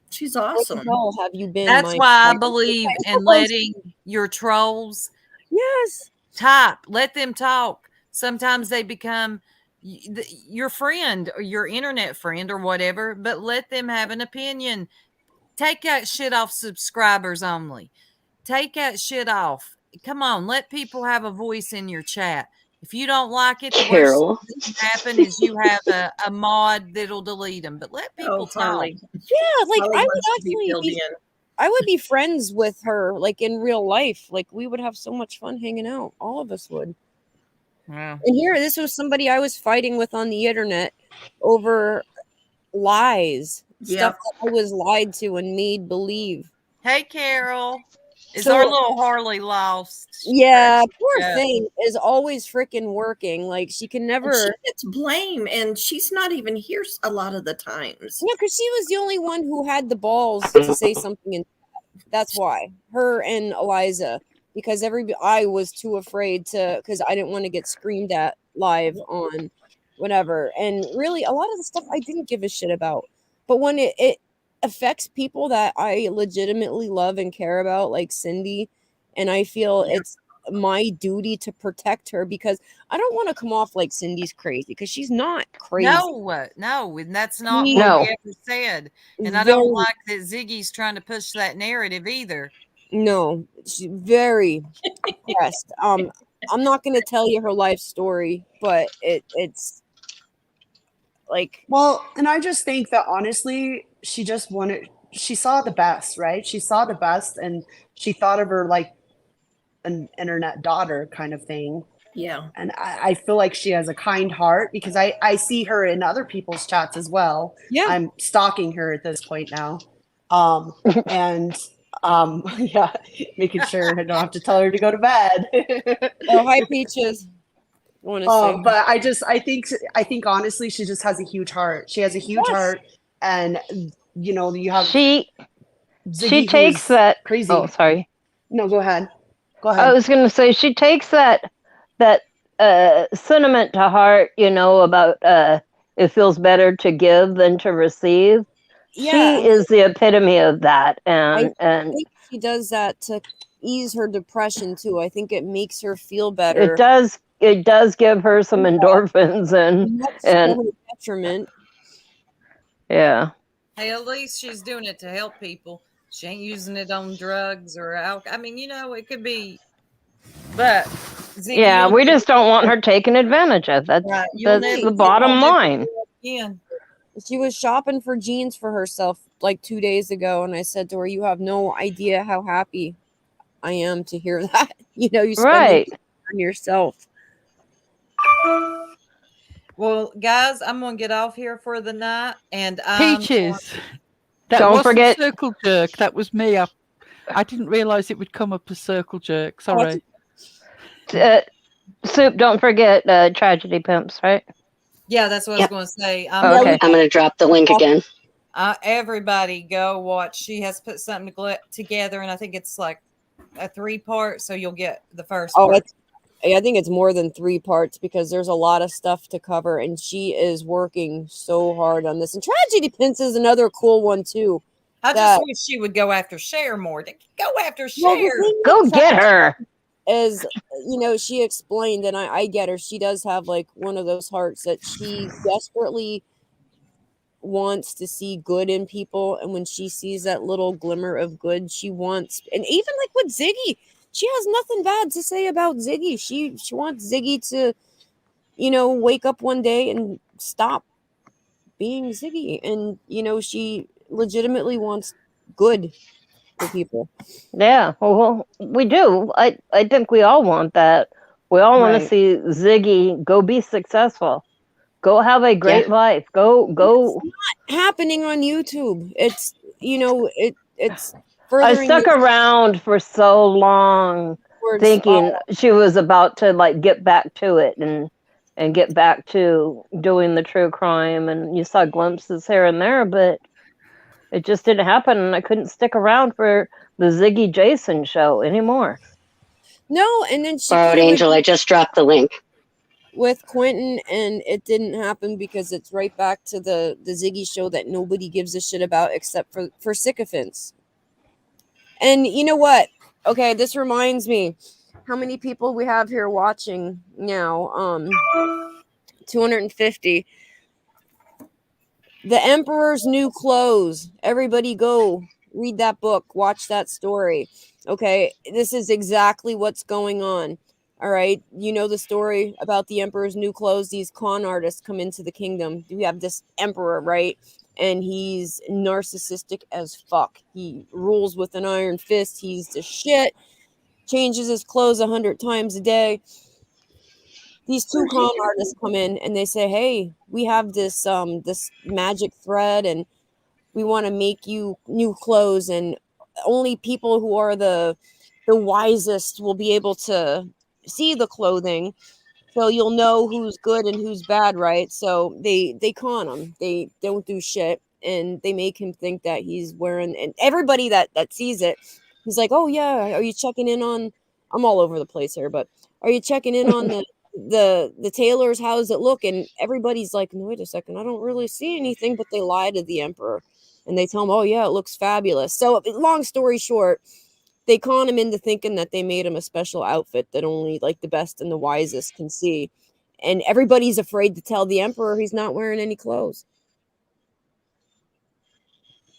she's awesome. What the hell have you been? That's why I believe in letting your trolls type. Let them talk. Sometimes they become your friend or your internet friend or whatever, but let them have an opinion. Take that shit off subscribers only. Take that shit off. Come on, let people have a voice in your chat. If you don't like it, the worst thing that can happen is you have a mod that'll delete them. But let people talk. Yeah, like I would be friends with her, like in real life. Like we would have so much fun hanging out. All of us would. Wow. And here, this was somebody I was fighting with on the internet over lies, stuff that I was lied to and made believe. Hey, Carol. Is our little Harley lost? Yeah, poor thing is always freaking working. Like she can never. And she gets blame, and she's not even here a lot of the times. No, because she was the only one who had the balls to say something, and that's why her and Eliza. Because I was too afraid to, because I didn't want to get screamed at live on whatever. And really, a lot of the stuff I didn't give a shit about. But when it affects people that I legitimately love and care about, like Cindy, and I feel it's my duty to protect her, because I don't want to come off like Cindy's crazy, because she's not crazy. No, and that's not what we ever said. And I don't like that Ziggy's trying to push that narrative either. No, she's very depressed. I'm not going to tell you her life story, but it's like, well, and I just think that honestly, she saw the best, right? She saw the best, and she thought of her like an internet daughter kind of thing. Yeah. And I feel like she has a kind heart, because I see her in other people's chats as well. Yeah. I'm stalking her at this point now. Making sure I don't have to tell her to go to bed. Oh, hi, Peaches. But I think honestly, she just has a huge heart. She has a huge heart, and you know, you have she takes that crazy. Oh, sorry. No, go ahead. Go ahead. I was going to say she takes that sentiment to heart. You know, about it feels better to give than to receive. Yeah. She is the epitome of that, and I think she does that to ease her depression too. I think it makes her feel better. It does give her some endorphins and detriment. Yeah. Hey, at least she's doing it to help people. She ain't using it on drugs or alcohol. I mean, you know, it could be, but Ziggy, we just don't want her taken advantage of. That's the bottom line. She was shopping for jeans for herself like 2 days ago, and I said to her, "You have no idea how happy I am to hear that. You know, you spend it on yourself." Well, guys, I'm gonna get off here for the night, and Peaches. Don't forget circle jerk. That was me. I didn't realize it would come up as circle jerk. Sorry. Soup. Don't forget Tragedy Pimps, right? Yeah, that's what I was going to say. Okay. I'm going to drop the link again. Everybody go watch. She has put something together, and I think it's like a 3-part, so you'll get the first part. I think it's more than 3 parts, because there's a lot of stuff to cover, and she is working so hard on this. And Tragedy Pimps is another cool one too. I just wish she would go after Cher more. Go after Cher. Go get her. As you know, she explained, and I get her. She does have like one of those hearts that she desperately wants to see good in people, and when she sees that little glimmer of good, she wants, and even like with Ziggy, she has nothing bad to say about Ziggy. She wants Ziggy to, wake up one day and stop being Ziggy, and she legitimately wants good for people. Yeah, well, we do. I think we all want that. We all want to Right. see Ziggy go be successful. Go have a great life. Go. It's not happening on YouTube. It's it's I furthering stuck around for so long towards thinking she was about to like get back to it and get back to doing the true crime, and you saw glimpses here and there, but it just didn't happen, and I couldn't stick around for the Ziggy Jason show anymore. No, and then she Borrowed Angel, I just dropped the link. with Quentin, and it didn't happen because it's right back to the Ziggy show that nobody gives a shit about except for Sycophants. And you know what? Okay, this reminds me how many people we have here watching now. 250. The Emperor's New Clothes. Everybody go read that book, watch that story. Okay, this is exactly what's going on. All right, you know the story about the Emperor's New Clothes. These con artists come into the kingdom. We have this emperor, right? And he's narcissistic as fuck. He rules with an iron fist. He's the shit. Changes his clothes 100 times a day. These two con artists come in and they say, "Hey, we have this magic thread, and we want to make you new clothes, and only people who are the wisest will be able to see the clothing, so you'll know who's good and who's bad, right?" So they con him. They don't do shit, and they make him think that he's wearing, and everybody that sees it, he's like, "Oh yeah, are you checking in on?" I'm all over the place here, but are you checking in on the tailors? How does it look? And everybody's like, "No, wait a second, I don't really see anything," but they lie to the emperor, and they tell him, "Oh yeah, it looks fabulous." So long story short, they con him into thinking that they made him a special outfit that only like the best and the wisest can see. And everybody's afraid to tell the emperor he's not wearing any clothes.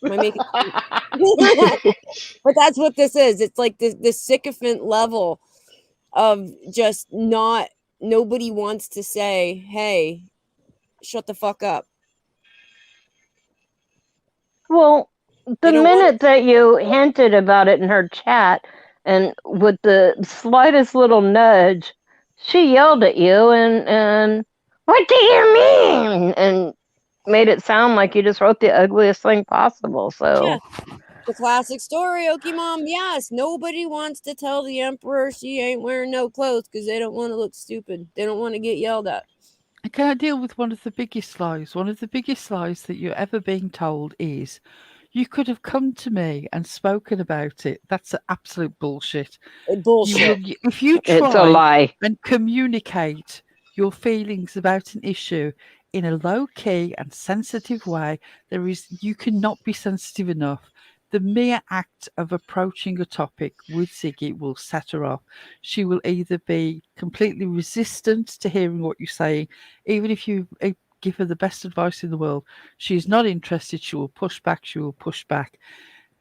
Am I making But that's what this is. It's like this sycophant level of just nobody wants to say, "Hey, shut the fuck up." Well, the minute that you hinted about it in her chat, and with the slightest little nudge, she yelled at you and what do you mean? And made it sound like you just wrote the ugliest thing possible. So Yeah. The classic story, Okie Mom. Yes, nobody wants to tell the emperor she ain't wearing no clothes because they don't want to look stupid. They don't want to get yelled at. Can I deal with one of the biggest lies? One of the biggest lies that you're ever being told is you could have come to me and spoken about it. That's absolute bullshit. Bullshit. If you it's a lie. try and communicate your feelings about an issue in a low key and sensitive way, you cannot be sensitive enough. The mere act of approaching a topic with Ziggy will set her off. She will either be completely resistant to hearing what you're saying, even if you give her the best advice in the world. She's not interested. She will push back. She will push back.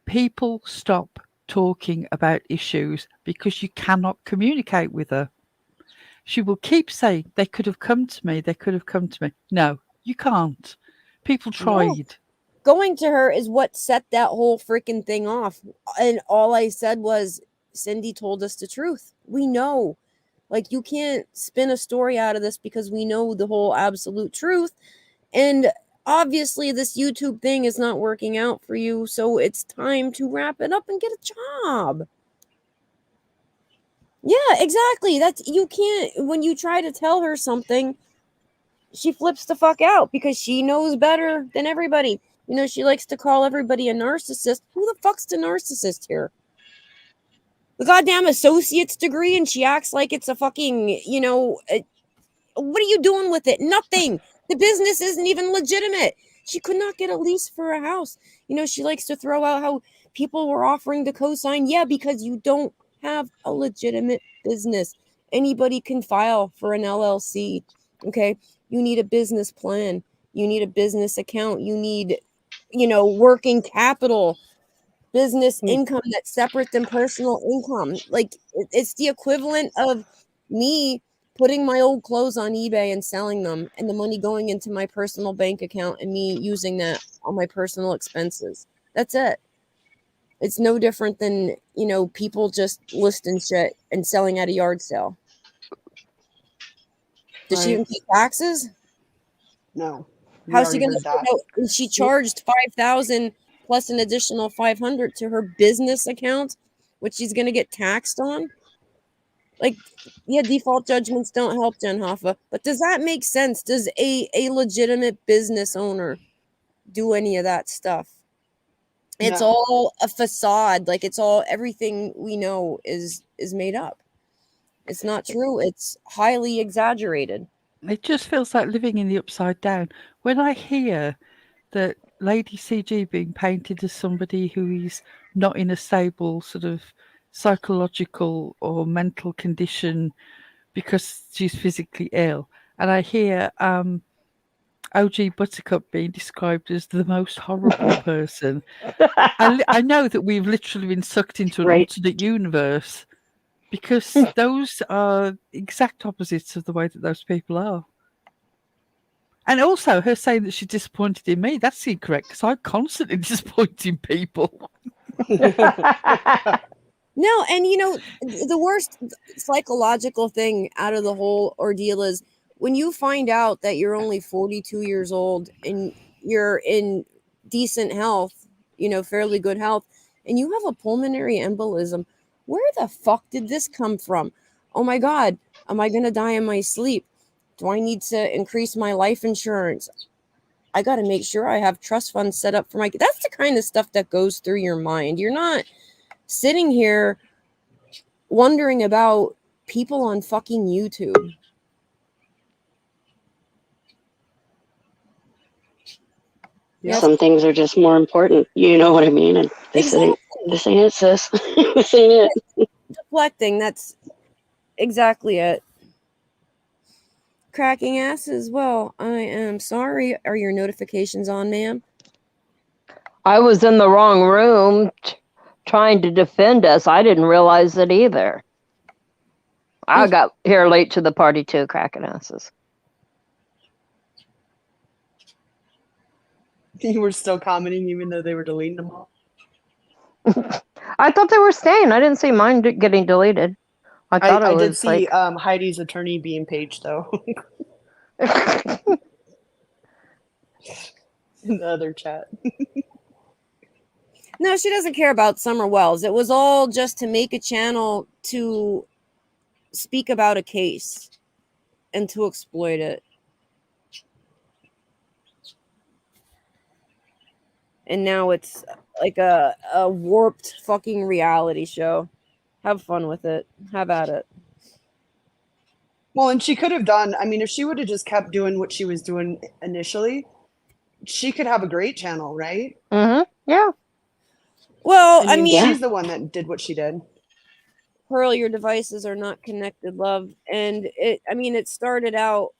People stop talking about issues because you cannot communicate with her. She will keep saying, "They could have come to me. They could have come to me." No, you can't. People tried. No. Going to her is what set that whole freaking thing off. And all I said was, Cindy told us the truth. We know. Like, you can't spin a story out of this because we know the whole absolute truth. And obviously, this YouTube thing is not working out for you. So it's time to wrap it up and get a job. Yeah, exactly. You can't, when you try to tell her something, she flips the fuck out because she knows better than everybody. She likes to call everybody a narcissist. Who the fuck's the narcissist here? The goddamn associate's degree, and she acts like it's a fucking, what are you doing with it? Nothing. The business isn't even legitimate. She could not get a lease for a house. She likes to throw out how people were offering to co-sign. Yeah, because you don't have a legitimate business. Anybody can file for an LLC. Okay. You need a business plan. You need a business account. You need, working capital, business income that's separate than personal income. Like, it's the equivalent of me putting my old clothes on eBay and selling them, and the money going into my personal bank account and me using that on my personal expenses. That's it. It's no different than, people just listing shit and selling at a yard sale. Does she even pay taxes? No. How's she gonna find out? And she charged $5,000 plus an additional $500 to her business account, which she's gonna get taxed on. Like, yeah, default judgments don't help, Jen Hoffa. But does that make sense? Does a legitimate business owner do any of that stuff? It's all a facade. Like, it's all, everything we know is made up. It's not true. It's highly exaggerated. It just feels like living in the upside down. When I hear that Lady CG being painted as somebody who is not in a stable sort of psychological or mental condition because she's physically ill, and I hear OG Buttercup being described as the most horrible person, I know that we've literally been sucked into an alternate universe, because those are exact opposites of the way that those people are. And also, her saying that she's disappointed in me, that's incorrect, because I'm constantly disappointing people. No, and the worst psychological thing out of the whole ordeal is when you find out that you're only 42 years old and you're in decent health, fairly good health, and you have a pulmonary embolism. Where the fuck did this come from? Oh my God, am I going to die in my sleep? Do I need to increase my life insurance? I got to make sure I have trust funds set up for my... That's the kind of stuff that goes through your mind. You're not sitting here wondering about people on fucking YouTube. Yeah. Some things are just more important. You know what I mean? And this ain't it, sis. This ain't it. Deflecting, that's exactly it. Cracking ass as well. I am sorry. Are your notifications on, ma'am? I was in the wrong room trying to defend us. I didn't realize it either. I got here late to the party too, cracking asses. You were still commenting even though they were deleting them all? I thought they were staying. I didn't see mine getting deleted. I did see Heidi's attorney being paged, though. In the other chat. No, she doesn't care about Summer Wells. It was all just to make a channel to speak about a case and to exploit it. And now it's like a warped fucking reality show. Have fun with it. Have at it. Well, and she could have done, I mean, if she would have just kept doing what she was doing initially, she could have a great channel, right? Mm-hmm. Yeah. Well, I mean, she's the one that did what she did. Pearl, your devices are not connected, love. And it started out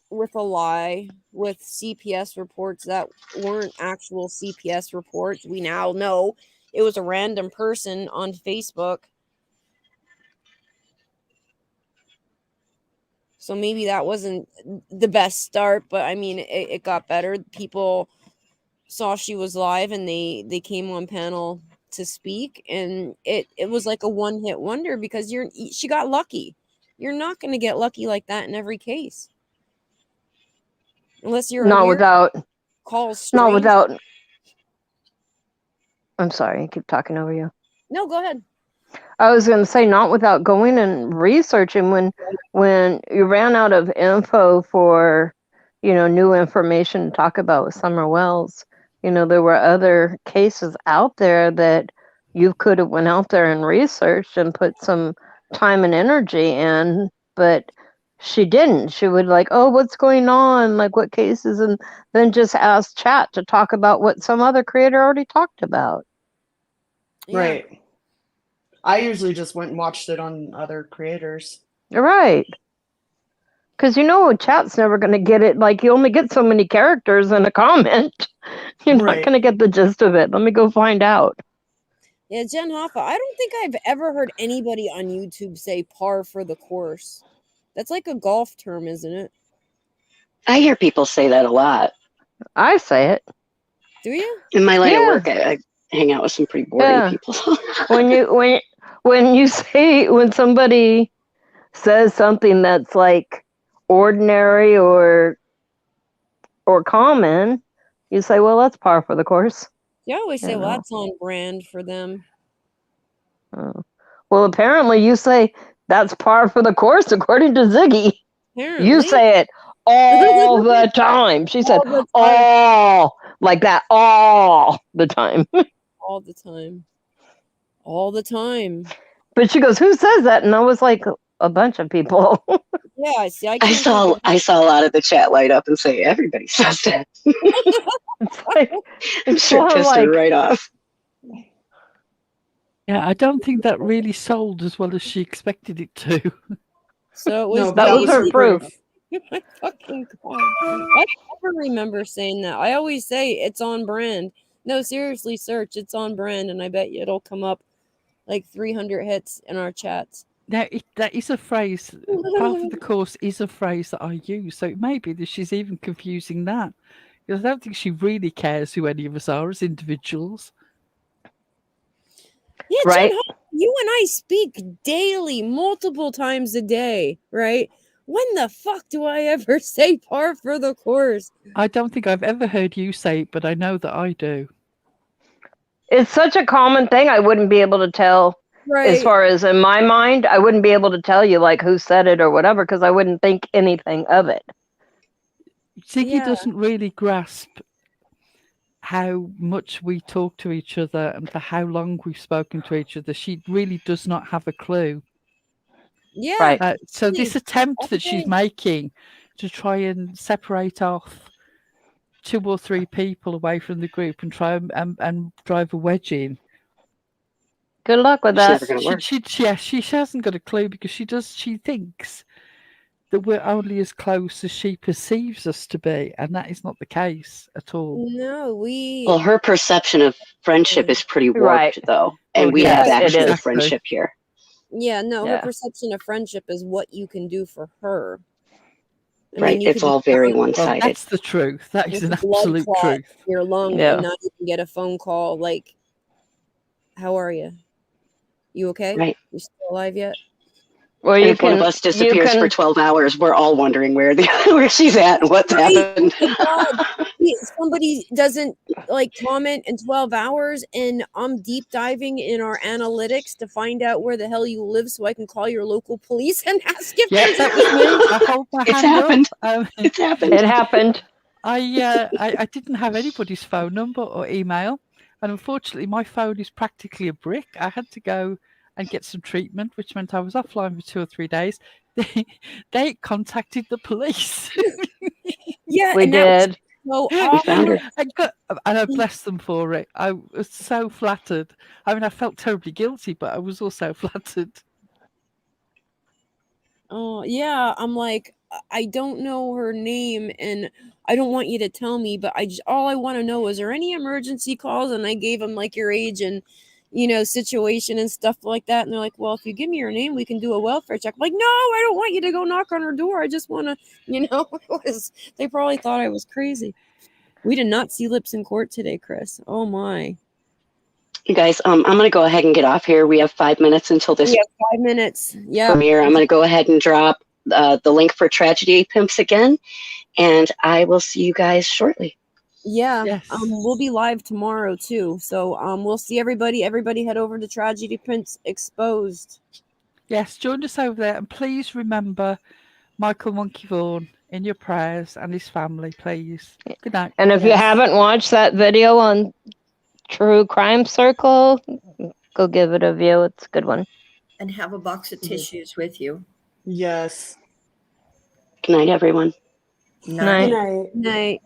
with a lie, with CPS reports that weren't actual CPS reports. We now know it was a random person on Facebook. So maybe that wasn't the best start, but I mean, it got better. People saw she was live and they came on panel to speak, and it was like a one-hit wonder because she got lucky. You're not going to get lucky like that in every case. Unless you're not without I'm sorry, I keep talking over you. No, go ahead. I was going to say, not without going and researching when you ran out of info for, new information to talk about with Summer Wells. There were other cases out there that you could have went out there and researched and put some time and energy in, but she didn't. She would oh, what's going on? Like, what cases? And then just ask chat to talk about what some other creator already talked about. Yeah. Right. I usually just went and watched it on other creators. Right. Because chat's never going to get it. Like, you only get so many characters in a comment. You're not going to get the gist of it. Let me go find out. Yeah, Jen Hoffa, I don't think I've ever heard anybody on YouTube say par for the course. That's like a golf term, isn't it? I hear people say that a lot. I say it. Do you? In my line of work, I hang out with some pretty boring people. when somebody says something that's like ordinary or common, you say, well, that's par for the course. You always say, well, that's on brand for them. Well, apparently you say that's par for the course, according to Ziggy. Apparently. You say it all the time. She said, all, like that, all the time. All the time. All the time. But she goes, who says that? And I was like, a bunch of people. Yeah, see, I saw a lot of the chat light up and say, everybody says that. I'm sure pissed her right off. Yeah, I don't think that really sold as well as she expected it to. So it was that was her proof. My fucking God. I never remember saying that. I always say it's on brand. No, seriously, search it's on brand, and I bet you it'll come up like 300 hits in our chats. Now, that is a phrase. Part of the course is a phrase that I use, so it may be that she's even confusing that. Because I don't think she really cares who any of us are as individuals. Yeah, right. Jen, you and I speak daily, multiple times a day, right? When the fuck do I ever say par for the course? I don't think I've ever heard you say it, but I know that I do. It's such a common thing. I wouldn't be able to tell. Right. As far as in my mind, I wouldn't be able to tell you like who said it or whatever because I wouldn't think anything of it. Ziggy doesn't really grasp how much we talk to each other and for how long we've spoken to each other. She really does not have a clue. Yeah. Right. So this attempt that she's making to try and separate off 2 or 3 people away from the group and try and drive a wedge in. Good luck with that. She hasn't got a clue because she thinks that we're only as close as she perceives us to be, and that is not the case at all. No, Well, her perception of friendship is pretty warped, though, and we have actual friendship here. Yeah, no, her perception of friendship is what you can do for her. Right, it's all very one-sided. Well, that's the truth. That is an absolute truth. Your lung and not even get a phone call like, "How are you? You okay? Right. You still alive yet?" Well, if one of us disappears for 12 hours, we're all wondering where she's at and what's happened. Somebody doesn't comment in 12 hours, and I'm deep diving in our analytics to find out where the hell you live, so I can call your local police and ask if that was me. I hold my hand up. It's happened. It happened. I didn't have anybody's phone number or email, and unfortunately, my phone is practically a brick. I had to go and get some treatment, which meant I was offline for 2 or 3 days. They contacted the police. Yeah, we did. So and I blessed them for it. I was so flattered. I mean, I felt terribly guilty, but I was also flattered. Oh, yeah. I'm like, I don't know her name, and I don't want you to tell me, but all I want to know is there any emergency calls? And I gave them your age and situation and stuff like that. And they're like, well, if you give me your name, we can do a welfare check. I'm like, no, I don't want you to go knock on her door. I just want to, they probably thought I was crazy. We did not see lips in court today, Chris. Oh my. You guys, I'm going to go ahead and get off here. We have 5 minutes until this. We have 5 minutes. Yeah. Premiere. I'm going to go ahead and drop the link for Tragedy Pimps again, and I will see you guys shortly. Yeah. Yes. We'll be live tomorrow too. So we'll see everybody. Everybody head over to Tragedy Pimps Exposed. Yes, join us over there, and please remember Michael Monkey Vaughan in your prayers and his family, please. Good night. And if you haven't watched that video on True Crime Circle, go give it a view. It's a good one. And have a box of tissues with you. Yes. Good night, everyone. Night. Good night. Night.